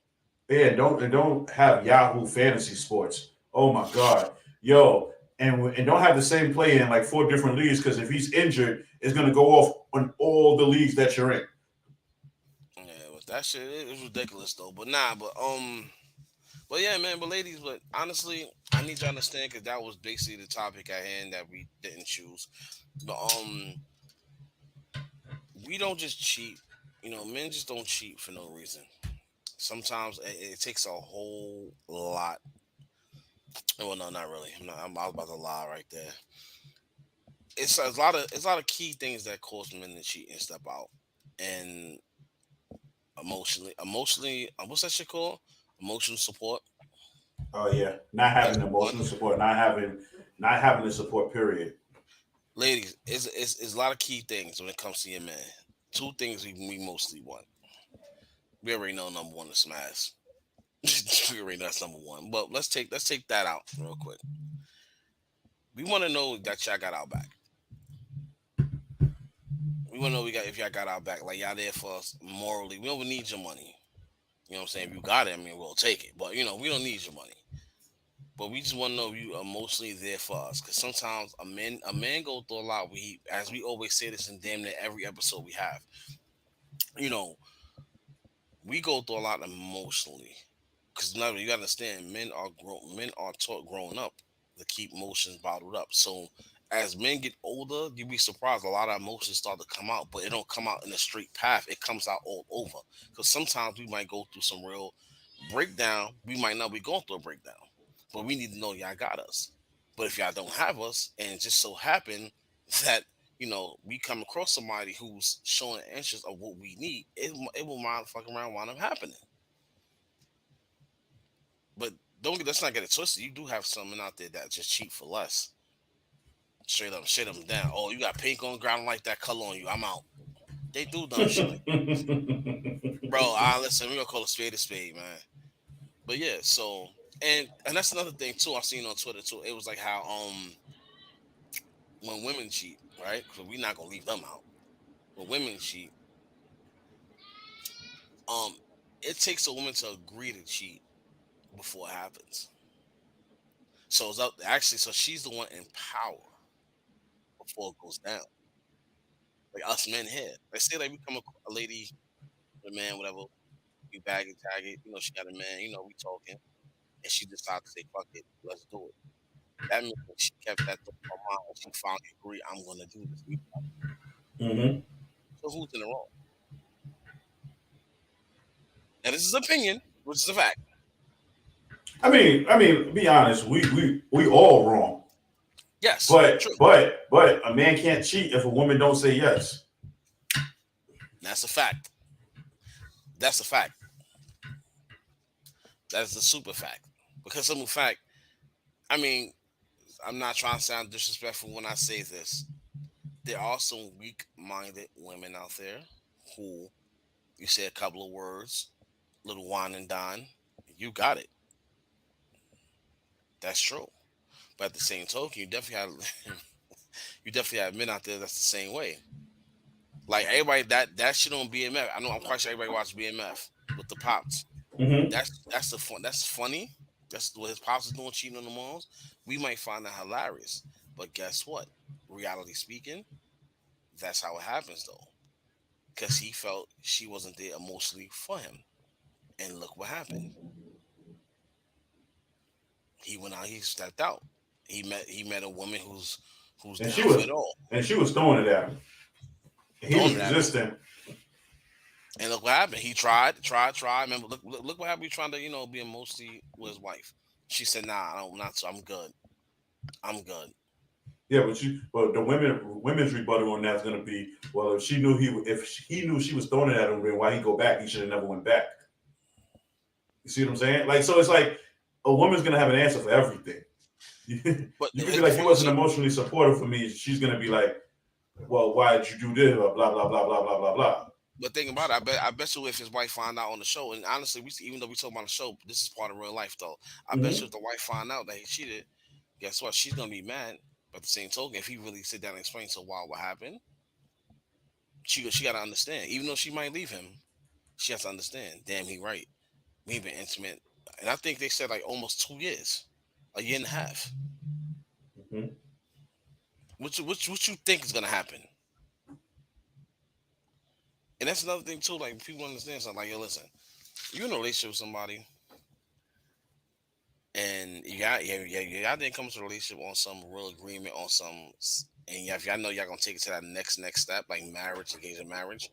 Yeah, don't have Yahoo Fantasy Sports. Oh my God, yo, and don't have the same player in like four different leagues because if he's injured, it's gonna go off on all the leagues that you're in. Yeah, but that shit is ridiculous though. But yeah, man. But ladies, but honestly, I need you to understand because that was basically the topic at hand that we didn't choose. But we don't just cheat. Men just don't cheat for no reason. Sometimes it takes a whole lot. Well, no, not really. I was about to lie right there. It's a lot of key things that cause men to cheat and step out. And emotionally, what's that shit called? Emotional support. Oh yeah, not That's having one. emotional support, not having the support. Period. Ladies, it's a lot of key things when it comes to your man. Two things we mostly want. We already know number one is smash. We already know that's number one. But let's take that out real quick. We want to know that y'all got our back. We want to know we got if y'all got our back. Like y'all there for us morally. We don't need your money. You know what I'm saying? If you got it, I mean, we'll take it. But we don't need your money. But we just want to know if you are emotionally there for us. Because sometimes a man go through a lot. As we always say this in damn near every episode we have. You know, we go through a lot emotionally. Because now you gotta understand, men are taught growing up to keep emotions bottled up. So as men get older, you'd be surprised a lot of emotions start to come out, but it don't come out in a straight path. It comes out all over. Because sometimes we might go through some real breakdown. We might not be going through a breakdown, but we need to know y'all got us. But if y'all don't have us, and it just so happen that we come across somebody who's showing interest of what we need, it will mind fucking around wind up happening. But don't get let's not get it twisted. You do have some men out there that just cheat for less. Straight up, shit them down. Oh, you got pink on the ground, I like that color on you. I'm out. They do dumb shit like that, bro. Listen, we gonna call a spade, man. But yeah, so and that's another thing too. I seen on Twitter too. It was like how when women cheat, right? Because we're not gonna leave them out. When women cheat, um, it takes a woman to agree to cheat before it happens. So it's up actually. So she's the one in power before it goes down. Like us men here. Let's say like we come across a lady, a man, whatever, we bag and tag it, she got a man, we talking, and she decided to say, fuck it, let's do it. That means that she kept that thought in her mind and she finally agreed, I'm gonna do this. Hmm. So who's in the wrong? Now this is opinion, which is a fact. Be honest. We all wrong. Yes, But true. but a man can't cheat if a woman don't say yes. That's a fact. That's a fact. That's the super fact. Because simple fact, I mean, I'm not trying to sound disrespectful when I say this. There are some weak minded women out there who you say a couple of words, little wine and dine, you got it. That's true. But at the same token, you definitely have you definitely have men out there that's the same way. Like everybody that shit on BMF. I know I'm quite sure everybody watched BMF with the pops. Hmm. That's the fun. That's funny. That's what his pops is doing, cheating on the moms. We might find that hilarious, but guess what? Reality speaking, that's how it happens though, because he felt she wasn't there emotionally for him, And look what happened. He went out. He stepped out. He met a woman who's And she down for was it all. throwing it at him. He was Throwing it at him. resisting. And look what happened. He tried. Remember, look what happened. He trying to be emotionally with his wife. She said, "Nah, I'm not. So I'm good. I'm good." Yeah, but the women's rebuttal on that's gonna be, well, if he knew she was throwing it at him, then why he go back? He should have never went back. You see what I'm saying? Like, so it's like a woman's gonna have an answer for everything. You But could be like, you wasn't emotionally supportive for me. She's gonna be like, well, why did you do this? Or blah blah blah blah blah blah blah. But think about it. I bet you if his wife find out on the show, and honestly, even though we talk about the show, this is part of real life though. I bet you Mm-hmm. if the wife find out that he cheated, guess what? She's gonna be mad. But at the same token, if he really sit down and explain to her why what happened, she got to understand. Even though she might leave him, she has to understand. Damn, he right. We've been intimate, and I think they said like almost 2 years, a year and a half. Mm-hmm. What you think is gonna happen? And that's another thing too. Like people understand something. Like, yo, listen, you in a relationship with somebody, and y'all didn't come to a relationship on some real agreement on some, and if y'all know y'all gonna take it to that next step, like marriage, engagement, marriage.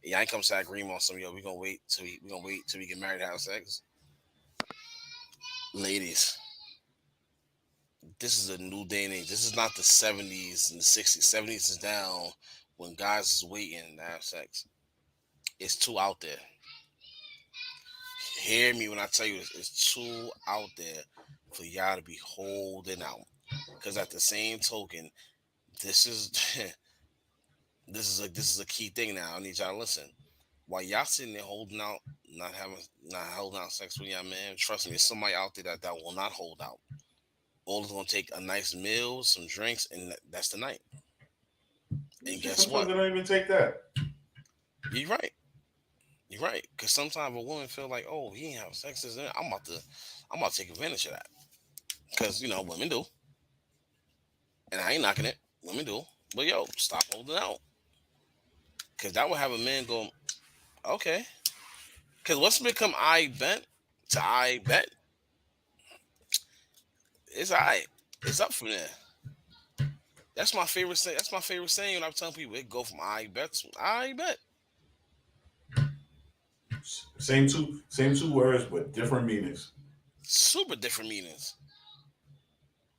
And y'all ain't come to that agreement on some. Yo, we gonna wait till we get married to have sex. Ladies, this is a new day and age. This is not the 70s and the 60s. 70s is down when guys is waiting to have sex. It's too out there. Hear me when I tell you this. It's too out there for y'all to be holding out. Because at the same token, this is this is a key thing now. I need y'all to listen. While y'all sitting there holding out, not holding out sex with y'all man, trust me, there's somebody out there that will not hold out. All is gonna take a nice meal, some drinks, and that's the night. And guess Sometimes what? they don't even take that. You're right. You're right. Because sometimes a woman feel like, oh, he ain't have sex. I'm about to take advantage of that. Because women do, and I ain't knocking it. Women do, but yo, stop holding out. Because that would have a man go, okay. Because what's become I bet to I bet, it's I. It's up from there. That's my favorite saying. That's my favorite saying when I'm telling people it go from I bet to I bet. Same two words, but different meanings. Super different meanings.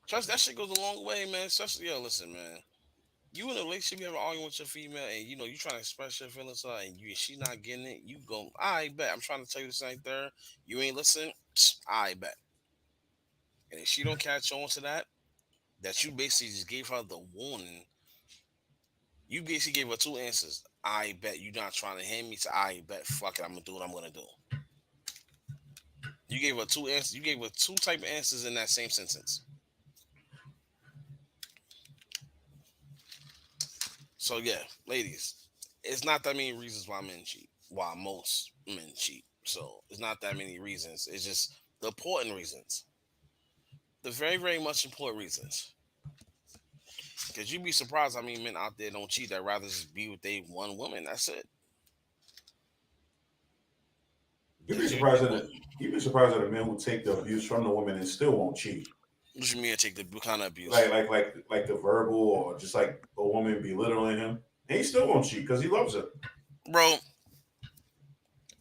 Trust that shit goes a long way, man. Especially, yo, listen, man. You in a relationship, you have an argument with your female, and you trying to express your feelings to her, and she not getting it. You go, I bet. I'm trying to tell you this right there. You ain't listening. I bet. And if she don't catch on to that you basically just gave her the warning. You basically gave her two answers. I bet you not trying to hand me to I bet. Fuck it, I'm gonna do what I'm gonna do. You gave her two answers. You gave her two type of answers in that same sentence. So yeah, ladies, it's not that many reasons why men cheat. Why most men cheat. So it's not that many reasons. It's just the important reasons. The very, very much important reasons. Because you'd be surprised how many men out there don't cheat that rather just be with they one woman. That's it. You'd be Because surprised that a man will take the abuse from the woman and still won't cheat. what you mean take the kind of abuse? Like the verbal, or just like a woman belittling him, and he still won't cheat because he loves her. Bro,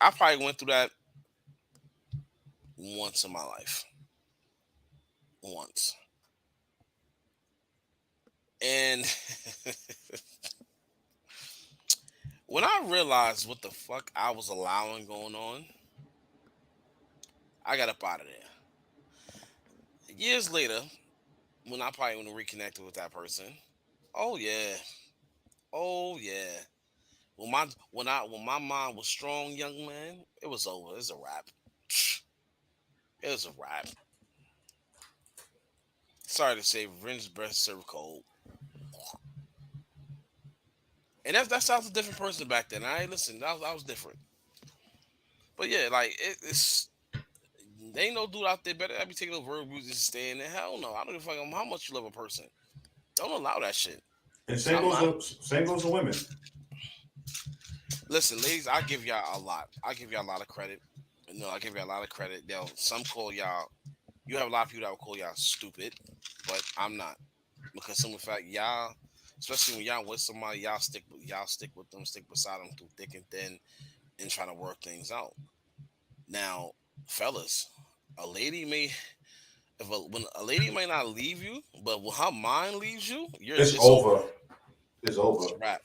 I probably went through that once in my life. Once. And when I realized what the fuck I was allowing going on, I got up out of there. Years later, when I probably when reconnected with that person, oh yeah, oh yeah. When my mind was strong, young man, it was over. It was a wrap. It was a wrap. Sorry to say, revenge breast serve cold. And that sounds a different person back then. I ain't listen. I was different. But yeah, like it's there ain't no dude out there better. I be taking no verbal abuse and staying there. Hell no. I don't give a fuck how much you love a person. Don't allow that shit. And I'm not. same goes to women. Listen, ladies, I give y'all a lot. I give y'all a lot of credit. No, I give you a lot of credit. Some call y'all. You have a lot of people that will call y'all stupid, but I'm not because some of the fact y'all, especially when y'all with somebody, y'all stick with them, stick beside them through thick and thin, and trying to work things out. Now, fellas, a lady may when a lady may not leave you, but when her mind leaves you, It's it's over. over. It's It's over. a wrap.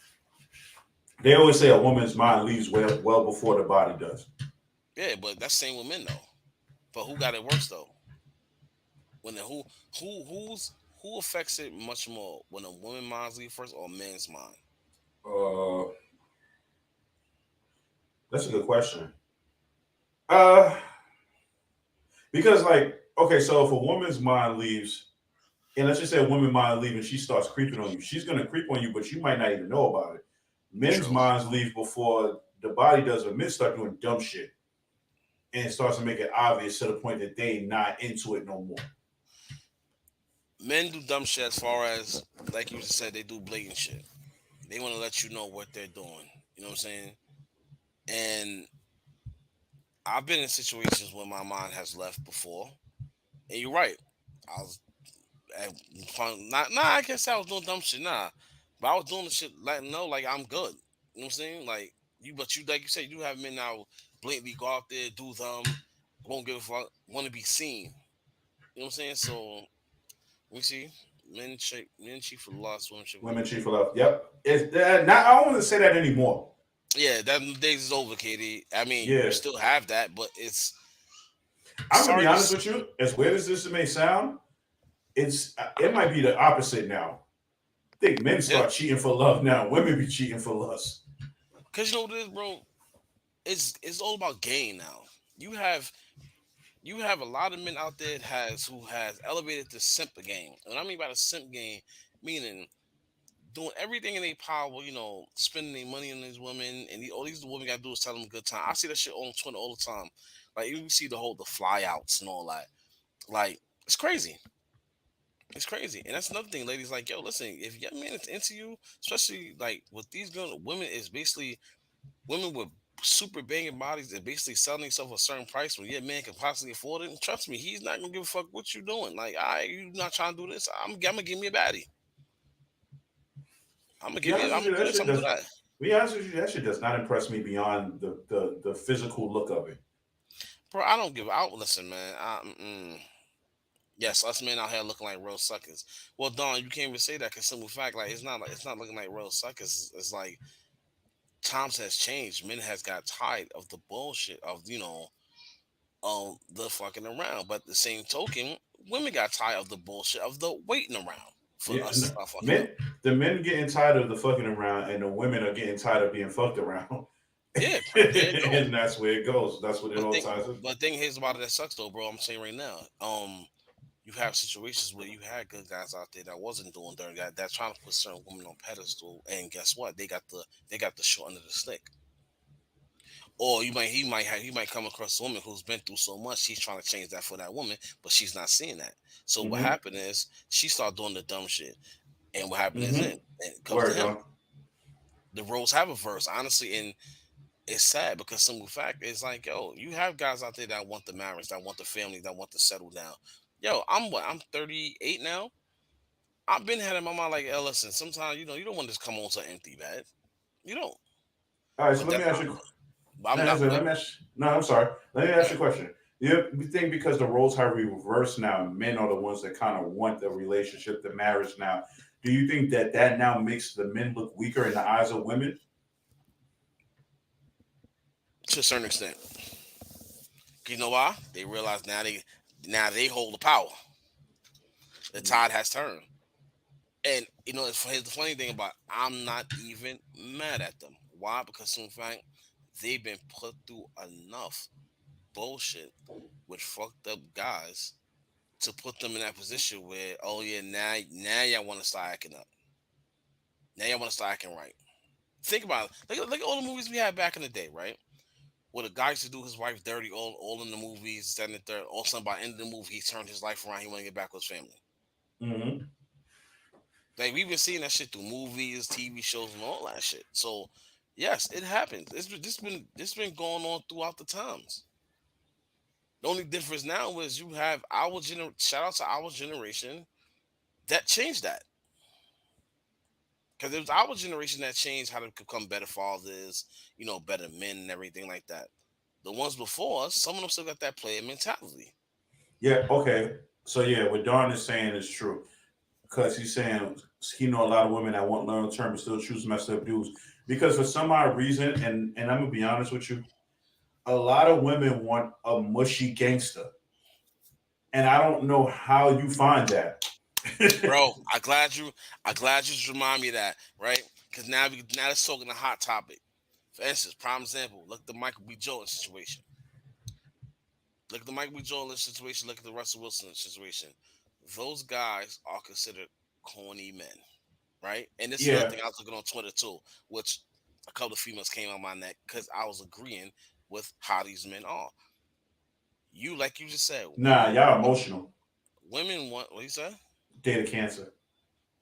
They always say a woman's mind leaves well before the body does. Yeah, but that's same with men though. But who got it worse though? When the, who's who affects it much more when a woman minds leave first or a man's mind? Uh, that's a good question. Uh, because like, okay, so if a woman's mind leaves, and let's just say a woman mind leave and she starts creeping on you, she's gonna creep on you, but you might not even know about it. Men's True. minds leave before the body does, but men start doing dumb shit and it starts to make it obvious to the point that they not into it no more. Men do dumb shit as far as like you just said, they do blatant shit. They want to let you know what they're doing. You know what I'm saying? And I've been in situations where my mind has left before. And you're right. I was I can't say I was doing dumb shit, nah. But I was doing the shit like no, like I'm good. You know what I'm saying? Like but you like you said, you have men now blatantly go out there, do them, won't give a fuck, want to be seen. You know what I'm saying? So we see men cheat for lust, women cheat for Women cheat for love. Yep. It's not. I don't want to say that anymore. yeah, that days is over, Katie. I mean, you Yeah, still have that, but I'm gonna be sorry to honest with you. As weird as this may sound, it might be the opposite now. I think men yeah, start cheating for love now. Women be cheating for lust. because you know what it is, bro. It's all about gain now. You have you have a lot of men out there who has elevated the simp game. And what I mean by the simp game, meaning doing everything in their power, spending their money on these women, and all these women gotta do is tell them a good time. I see that shit on Twitter all the time. Like you see the fly outs and all that. Like it's crazy. It's crazy. And that's another thing, ladies. Like, yo, listen, if your man is into you, especially like with these girls, women is basically women with super banging bodies that basically selling themselves a certain price when your man can possibly afford it. And trust me, he's not gonna give a fuck what you doing. Like, you not trying to do this. I'm gonna give me a baddie. Be honest I'm with gonna you, do that this. shit I'm gonna does. do that. Be honest with you, that shit does not impress me beyond the physical look of it. Bro, I don't give out. Listen, man. Yes, us men out here looking like real suckers. Well, Don, you can't even say that because simple fact, like it's not looking like real suckers. It's like times has changed. Men has got tired of the bullshit of the fucking around. But the same token, women got tired of the bullshit of the waiting around for Yeah, us to start fucking up. men, the men getting tired of the fucking around, and the women are getting tired of being fucked around. Yeah, there you go. And that's where it goes. That's what it But all thing, ties up. but thing here's about it that sucks though, bro. I'm saying right now, you have situations where you had good guys out there that wasn't doing dirty, that's trying to put certain women on pedestal, and guess what? They got the short end of the stick. Or he might come across a woman who's been through so much, he's trying to change that for that woman, but she's not seeing that. So what Mm-hmm. happened is she started doing the dumb shit, and what happened is Mm-hmm. it comes to Word, him. Don. The roles have a verse, honestly, and it's sad because simple fact is like, yo, you have guys out there that want the marriage, that want the family, that want to settle down. Yo, I'm 38 now. I've been had in my mind like, hey, listen, sometimes you don't want to just come on to empty, man. You don't. All right, so But let me that's ask you. but I'm not. Let me ask. No, I'm sorry. Let me Go ask you ahead. a question. You think because the roles have reversed now, men are the ones that kind of want the relationship, the marriage now. Do you think that now makes the men look weaker in the eyes of women? To a certain extent. You know why? They realize now they hold the power. The tide has turned. And here's the funny thing about it, I'm not even mad at them. Why? Because in fact, they've been put through enough bullshit with fucked up guys to put them in that position where, oh yeah, now y'all want to start acting up. Now y'all want to start acting right. Think about it. Look at all the movies we had back in the day, right? Where the guy used to do his wife dirty all in the movies, then the third, all of a sudden by the end of the movie, he turned his life around. He want to get back with his family. Mm-hmm. Like we've been seeing that shit through movies, TV shows, and all that shit. So yes, it happens. This been going on throughout the times. The only difference now is you have our shout out to our generation that changed that. Because it was our generation that changed how to become better fathers, better men and everything like that. The ones before us, some of them still got that player mentality. Yeah, okay. So yeah, what Darn is saying is true. Because he's saying he know a lot of women that want long term but still choose messed up dudes. Because for some odd reason, and I'm gonna be honest with you, a lot of women want a mushy gangster. And I don't know how you find that. Bro, I glad you just remind me of that, right? Because now let's talking a hot topic. For instance, prime example, look at the Michael B. Jordan situation. Look at the Michael B. Jordan situation. Look at the Russell Wilson situation. Those guys are considered corny men, right? And this is another Yeah. thing I was looking on Twitter too, which a couple of females came on my neck because I was agreeing with how these men are. You, like you just said, Nah, y'all emotional. women want what you say? Data cancer.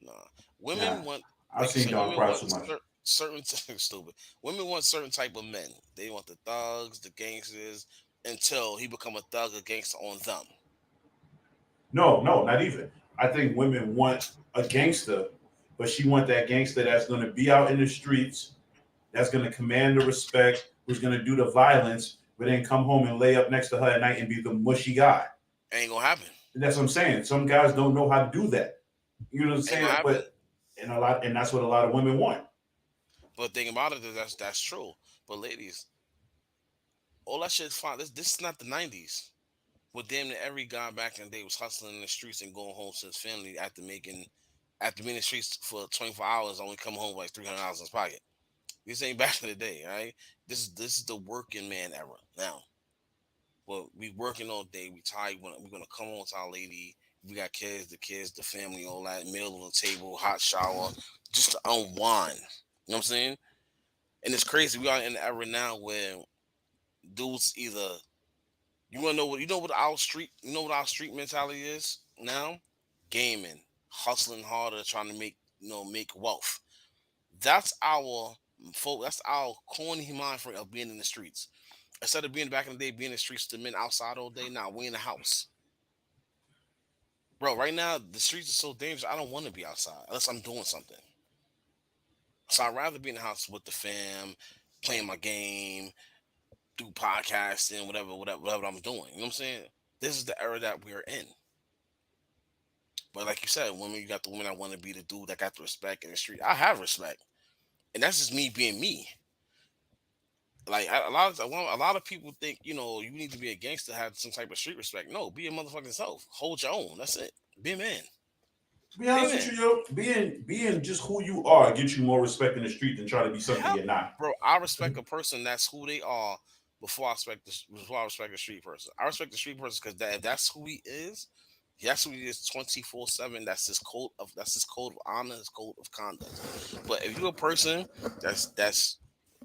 Nah, Nah. women want, I've like you seen said, Don women cry want too much. certain stupid. Women want certain type of men. They want the thugs, the gangsters, until he become a thug or gangster on them. No, no, not even. I think women want a gangster, but she want that gangster that's gonna be out in the streets, that's gonna command the respect, who's gonna do the violence, but then come home and lay up next to her at night and be the mushy guy. Ain't gonna happen. And that's what I'm saying. Some guys don't know how to do that. You know what I'm Ain't gonna saying? happen. But and that's what a lot of women want. But the thing about it is that's true. But ladies, all that shit is fine. This is not the '90s. Well, damn near every guy back in the day was hustling in the streets and going home to his family after being in the streets for 24 hours, only coming home with like $300 in his pocket. This ain't back in the day, right? This is the working man era now. Well, we working all day. We tired. We're gonna come home to our lady. We got kids, the family, all that. Meal on the table, hot shower, just to unwind. You know what I'm saying? And it's crazy. We are in the era now where dudes either you know what our street mentality is now? Gaming, hustling harder, trying to make wealth. That's our that's our corny mind frame of being in the streets. Instead of being back in the day, being in the streets, the men outside all day. Now we in the house, bro. Right now, the streets are so dangerous. I don't want to be outside unless I'm doing something. So I'd rather be in the house with the fam, playing my game, do podcasting, whatever I'm doing. You know what I'm saying? This is the era that we're in. But like you said, women, you got the women that want to be the dude that got the respect in the street. I have respect, and that's just me being me. Like a lot of people think you need to be a gangster to have some type of street respect. No, be your motherfucking self. Hold your own. That's it. Be a man. To be Be a honest with man. you, yo, being just who you are gets you more respect in the street than try to be something Hell, you're not. bro, I respect a person that's who they are before I respect the street person. I respect the street person because if that's who he is. That's who he is 24/7. That's his code of honor, his code of conduct. But if you're a person that's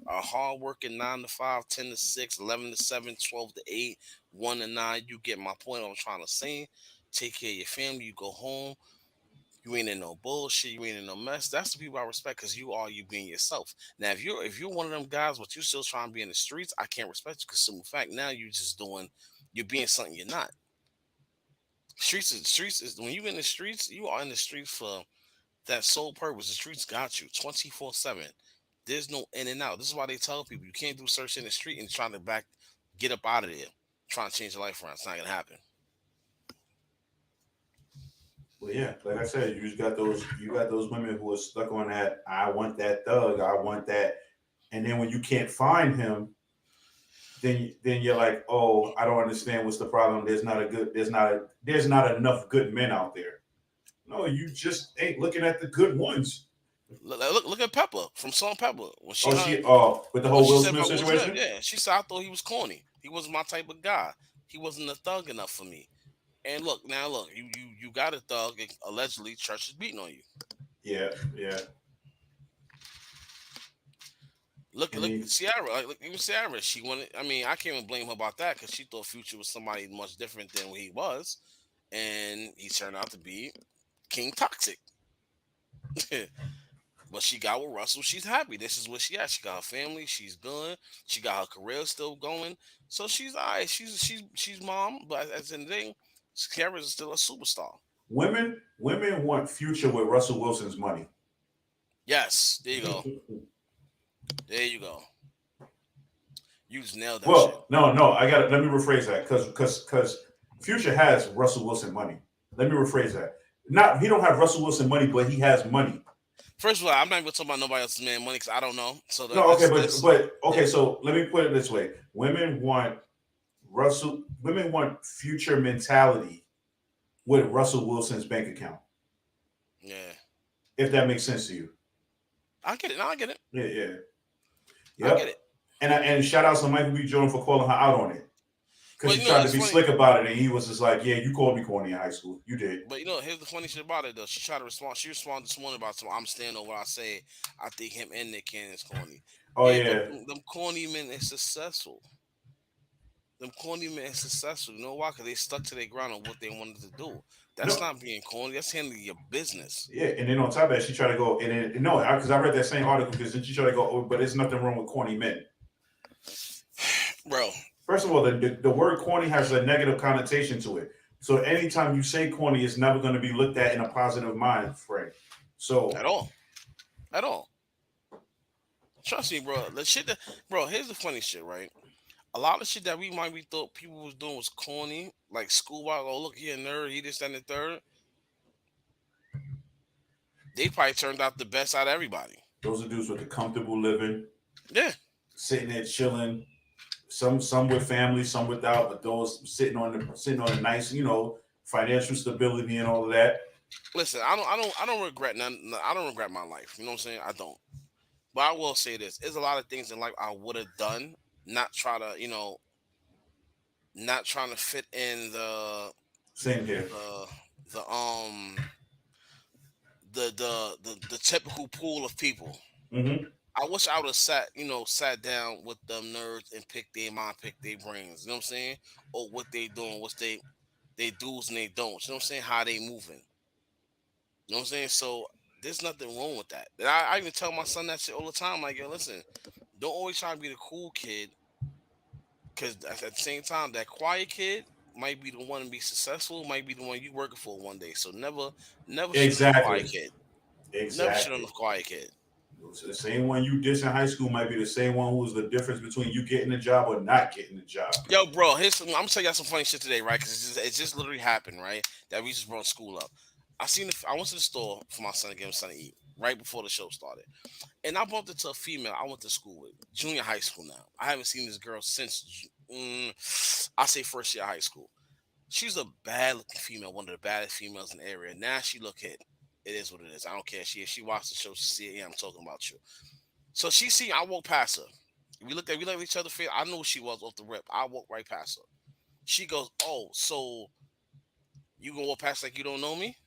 a hard working 9 to 5, 10 to 6, 11 to 7, 12 to 8, 1 to 9, you get my point. I'm trying to say. Take care of your family. You go home. You ain't in no bullshit. You ain't in no mess. That's the people I respect because you being yourself. Now, if you're one of them guys, but you still trying to be in the streets, I can't respect you because simple fact now you're being something you're not. Streets is when you in the streets, you are in the streets for that sole purpose. The streets got you 24/7. There's no in and out. This is why they tell people you can't do search in the street and try to get up out of there, trying to change your life around. It's not gonna happen. Well, yeah, like I said, you got those women who are stuck on that. I want that thug. I want that. And then when you can't find him, then you're like, oh, I don't understand what's the problem. There's not enough good men out there. No, you just ain't looking at the good ones. Look at Pepper from Salt and Pepper Oh, with the when whole she Will said Smith about Will Smith. situation. Yeah, she said I thought he was corny. He wasn't my type of guy. He wasn't a thug enough for me. And look, you got a thug. And allegedly, church is beating on you. Yeah, yeah. Look, And look, then Sierra. Like, look, even Sierra, she wanted. I mean, I can't even blame her about that because she thought Future was somebody much different than what he was, and he turned out to be King Toxic. But she got with Russell. She's happy. This is where she at. She got her family. She's good. She got her career still going. So she's all right. She's mom. But at the end of the day, Kara is still a superstar. Women want Future with Russell Wilson's money. Yes. There you go. There you go. You just nailed that shit. Well, no, I got it. Let me rephrase that because Future has Russell Wilson money. Let me rephrase that. Not he don't have Russell Wilson money, but he has money. First of all, I'm not even talking about nobody else's man money because I don't know. So No, okay, but okay. So let me put it this way: women want Future mentality with Russell Wilson's bank account. Yeah, If that makes sense to you. I get it. No, I get it. Yeah. I get Yep. it. And shout out to Michael B. Jordan for calling her out on it. Because he tried to be slick about it, and he was just like, "Yeah, you called me corny in high school. You did." But here's the funny shit about it though. She tried to respond. She responded this morning about some. I'm standing on what I said. I think him and Nick Cannon's corny. Oh Yeah, but yeah. them corny men is successful. Them corny men is successful. You know why? Because they stuck to their ground on what they wanted to do. That's No. not being corny. That's handling your business. Yeah, and then on top of that, she tried to go and then no, because I read that same article because then she tried to go, oh, but there's nothing wrong with corny men. Bro. First of all, the word corny has a negative connotation to it. So anytime you say corny, it's never going to be looked at in a positive mind frame. So At all. Trust me, bro. The shit that, bro. Here's the funny shit, right? A lot of shit that we might be thought people was doing was corny, like schoolboy. Oh, look, he a nerd. He this, that, and the third. They probably turned out the best out of everybody. those are dudes with the comfortable living, Yeah. sitting there chilling. Some with family, some without, but those sitting on a nice, financial stability and all of that. Listen, I don't regret none. I don't regret my life. You know what I'm saying? I don't. But I will say this: there's a lot of things in life I would have done, not try to, not trying to fit in Same here. the the the typical pool of people. Mm-hmm. I wish I would have sat down with them nerds and picked their mind, picked their brains. You know what I'm saying? Or what they doing, what's they do's and they don'ts. You know what I'm saying? How they moving. You know what I'm saying? So there's nothing wrong with that. And I even tell my son that shit all the time. Like, yo, listen, don't always try to be the cool kid, because at the same time, that quiet kid might be the one to be successful, might be the one you working for one day. So never shit on the quiet Exactly. kid. Never shit on the Exactly. quiet kid. So the same one you dish in high school might be the same one who's the difference between you getting a job or not getting a job. Yo, bro, I'm gonna tell y'all some funny shit today, right? Because it just literally happened, right? That we just brought school up. I went to the store for my son to get him something to eat right before the show started, and I bumped into a female I went to school with, junior high school now. I haven't seen this girl since I say first year of high school. She's a bad looking female, one of the baddest females in the area. Now she look hit. It is what it is. I don't care. She watched the show. She see it. Yeah, I'm talking about you. So she see I walk past her. We looked at each other face. I knew who she was off the rip. I walked right past her. She goes, "Oh, so you gonna walk past like you don't know me?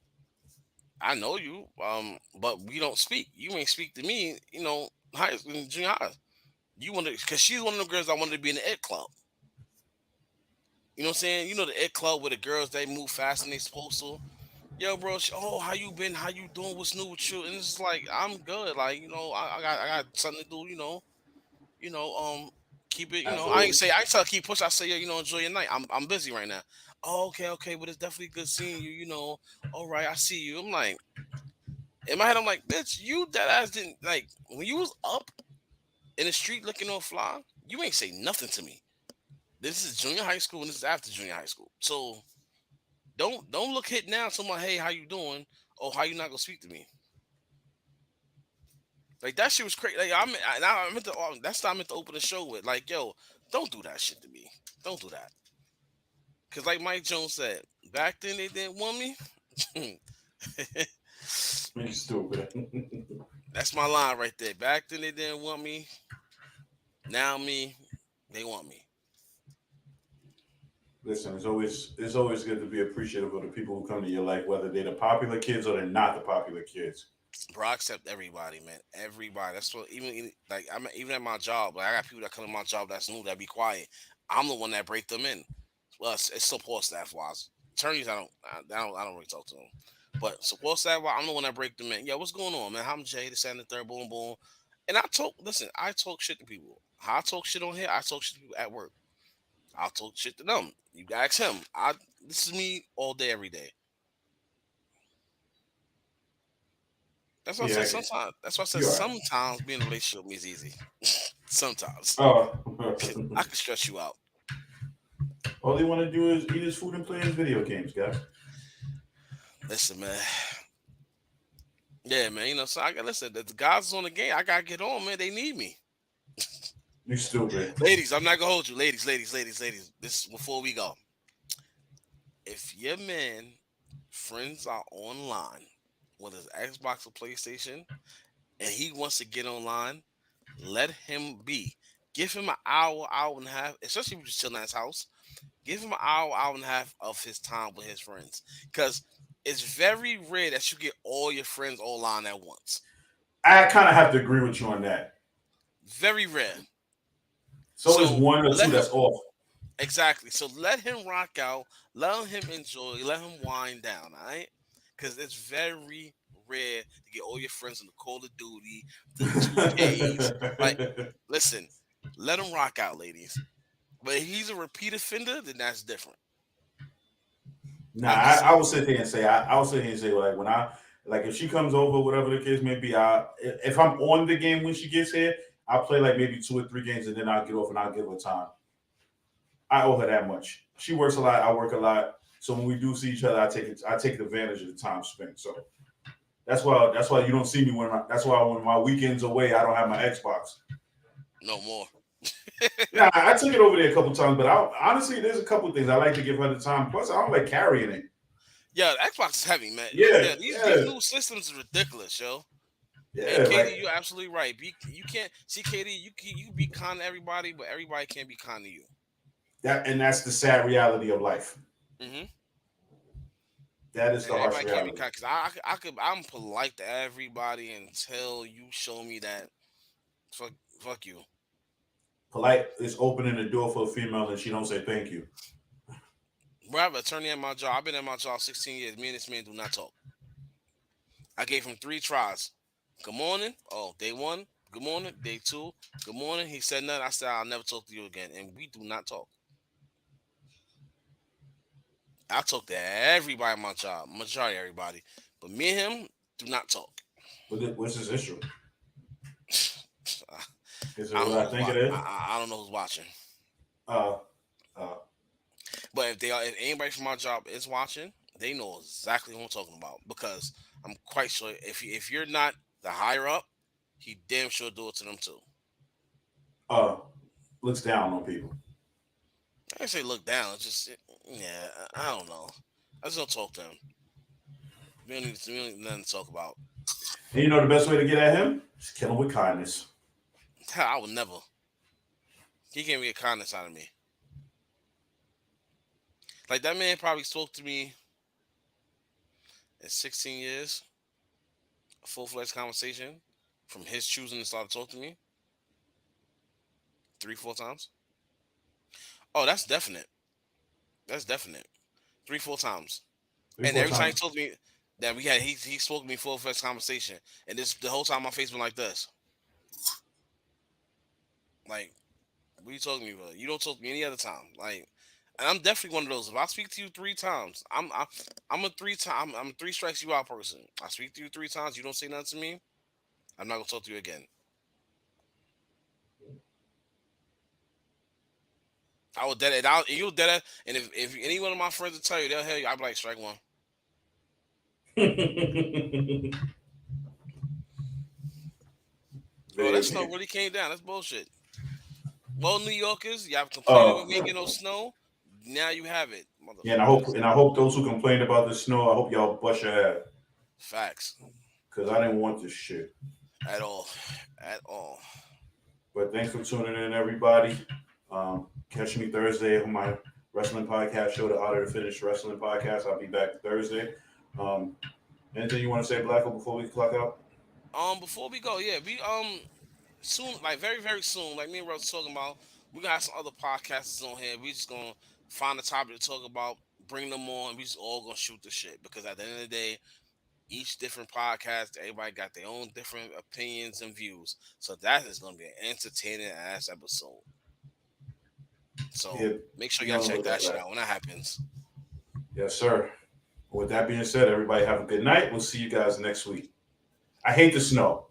I know you, but we don't speak. You ain't speak to me, high in junior high. You want to, because she's one of the girls I wanted to be in the ed club. You know what I'm saying? You know the ed club where the girls they move fast and they supposed to. Yo, bro. Oh, how you been? How you doing? What's new with you? And it's like I'm good. Like I got something to do. You know, keep it. Absolutely. I ain't tell keep push. I say, enjoy your night. I'm busy right now. Oh, okay, but it's definitely good seeing you. All right, I see you. I'm like, in my head, I'm like, bitch, you that ass didn't like when you was up in the street looking on fly. You ain't say nothing to me. This is junior high school and this is after junior high school. So don't look hit now. Someone, hey, how you doing? Oh, how you not gonna speak to me? Like that shit was crazy. Like I meant to. That's what I meant to open the show with. Like, yo, don't do that shit to me. Don't do that. Cause like Mike Jones said, back then they didn't want me. You stupid. That's my line right there. Back then they didn't want me. Now they want me. Listen, it's always good to be appreciative of the people who come to your life, whether they're the popular kids or they're not the popular kids. Bro, I accept everybody, man. Everybody. That's what even like I'm even at my job. Like I got people that come to my job that's new that be quiet. I'm the one that break them in. Well, it's support staff wise. Attorneys, I don't really talk to them. But support that while I'm the one that break them in. Yo, what's going on, man? I'm Jay, the second, the third, boom, boom. And I talk shit to people. How I talk shit on here, I talk shit to people at work. I'll talk shit to them. You ask him. This is me all day, every day. That's why I Yeah, said sometimes. That's why I said you're right. sometimes being in a relationship with me is easy. Sometimes Oh, I can stress you out. all they want to do is eat his food and play his video games, guys. Listen, man. Yeah, man. You know, so I got listen. The guys on the game, I gotta get on, man. They need me. You stupid. Ladies, I'm not gonna hold you. Ladies. This is before we go. If your man friends are online with his Xbox or PlayStation and he wants to get online, let him be. Give him an hour, hour and a half, especially if you're just chilling at his house. Give him an hour, hour and a half of his time with his friends. Because it's very rare that you get all your friends online at once. I kind of have to agree with you on that. Very rare. So it's So one or two let him that's off. exactly. So let him rock out. Let him enjoy. Let him wind down. All right. Because it's very rare to get all your friends on the Call of Duty, the 2Ks. Like, listen, let him rock out, ladies. But if he's a repeat offender, then that's different. Nah, I'm just I saying. will sit here and say, I will sit here and say, like, when I, like, if she comes over, whatever the case may be, if I'm on the game when she gets here, I'll play like maybe 2 or 3 games and then I'll get off and I'll give her time. I owe her that much. She works a lot, I work a lot. So when we do see each other, I take advantage of the time spent. So that's why you don't see me that's why when my weekends away, I don't have my Xbox. No more. Yeah, I took it over there a couple times, but honestly, there's a couple things I like to give her the time. Plus, I don't like carrying it. Yeah, the Xbox is heavy, man. Yeah, Yeah, these yeah, new systems are ridiculous, yo. And yeah. Katie, Like you're absolutely right. You can't see Katie. You can be kind to everybody, but everybody can't be kind to you. that, and that's the sad reality of life. Hmm. That is And the harsh everybody can't be reality. kind because I'm polite to everybody until you show me that fuck you. Polite is opening the door for a female, and she don't say thank you. Bro, I have an attorney at my job. I've been at my job 16 years. Me and this man do not talk. I gave him 3 tries. Good morning. Oh, day one. Good morning. Day two. Good morning. He said nothing. I said I'll never talk to you again, and we do not talk. I talk to everybody at my job, majority of everybody, but me and him do not talk. What's his issue? Is it I don't what know I who's think it watching. is? I don't know who's watching. Uh, uh, But if anybody from my job is watching, they know exactly what I'm talking about because I'm quite sure if you're not the higher up, he damn sure do it to them too. uh, looks down on people. I didn't say look down. It's just yeah, I don't know. I just don't talk to him. We don't need nothing to talk about. And you know the best way to get at him? Just kill him with kindness. I would never. He can't get kindness out of me. Like that man probably spoke to me in 16 years, a full fledged conversation from his choosing to start to talk to me 3, 4 times. Oh, that's definite. That's definite. 3, 4 times. Three, And four every time he times. told me that he spoke to me full fledged conversation, and this the whole time my face been like this. Like, what are you talking to me about? You don't talk to me any other time. Like, and I'm definitely one of those. If I speak to you 3 times, I'm a 3 time I'm a 3 strikes you out person. I speak to you 3 times, you don't say nothing to me, I'm not gonna talk to you again. I will dead it out, and you'll dead it. And if any one of my friends will tell you, they'll tell you, I'll be like strike one. Oh, that snow Baby. really came down. That's bullshit. Well, New Yorkers, y'all complaining Uh, we ain't get no snow. Now you have it, yeah, motherfuckers. and I hope those who complained about the snow, I hope y'all bust your head Facts. because I didn't want this shit. At all. At all. But thanks for tuning in, everybody. Catch me Thursday on my wrestling podcast show, the Art of the Finish Wrestling Podcast. I'll be back Thursday. Um, Anything you want to say, Blacko, before we clock out? Before we go, yeah, we soon, like very, very soon, like me and Rose talking about, we got some other podcasters on here. We just gonna find a topic to talk about, bring them on, we just all gonna shoot the shit. Because at the end of the day, each different podcast. Everybody got their own different opinions and views. So that is going to be an entertaining ass episode. So Yeah, make sure be y'all on the check lookout that for shit that. out when that happens. Yes, sir. With that being said, everybody have a good night. We'll see you guys next week. I hate the snow.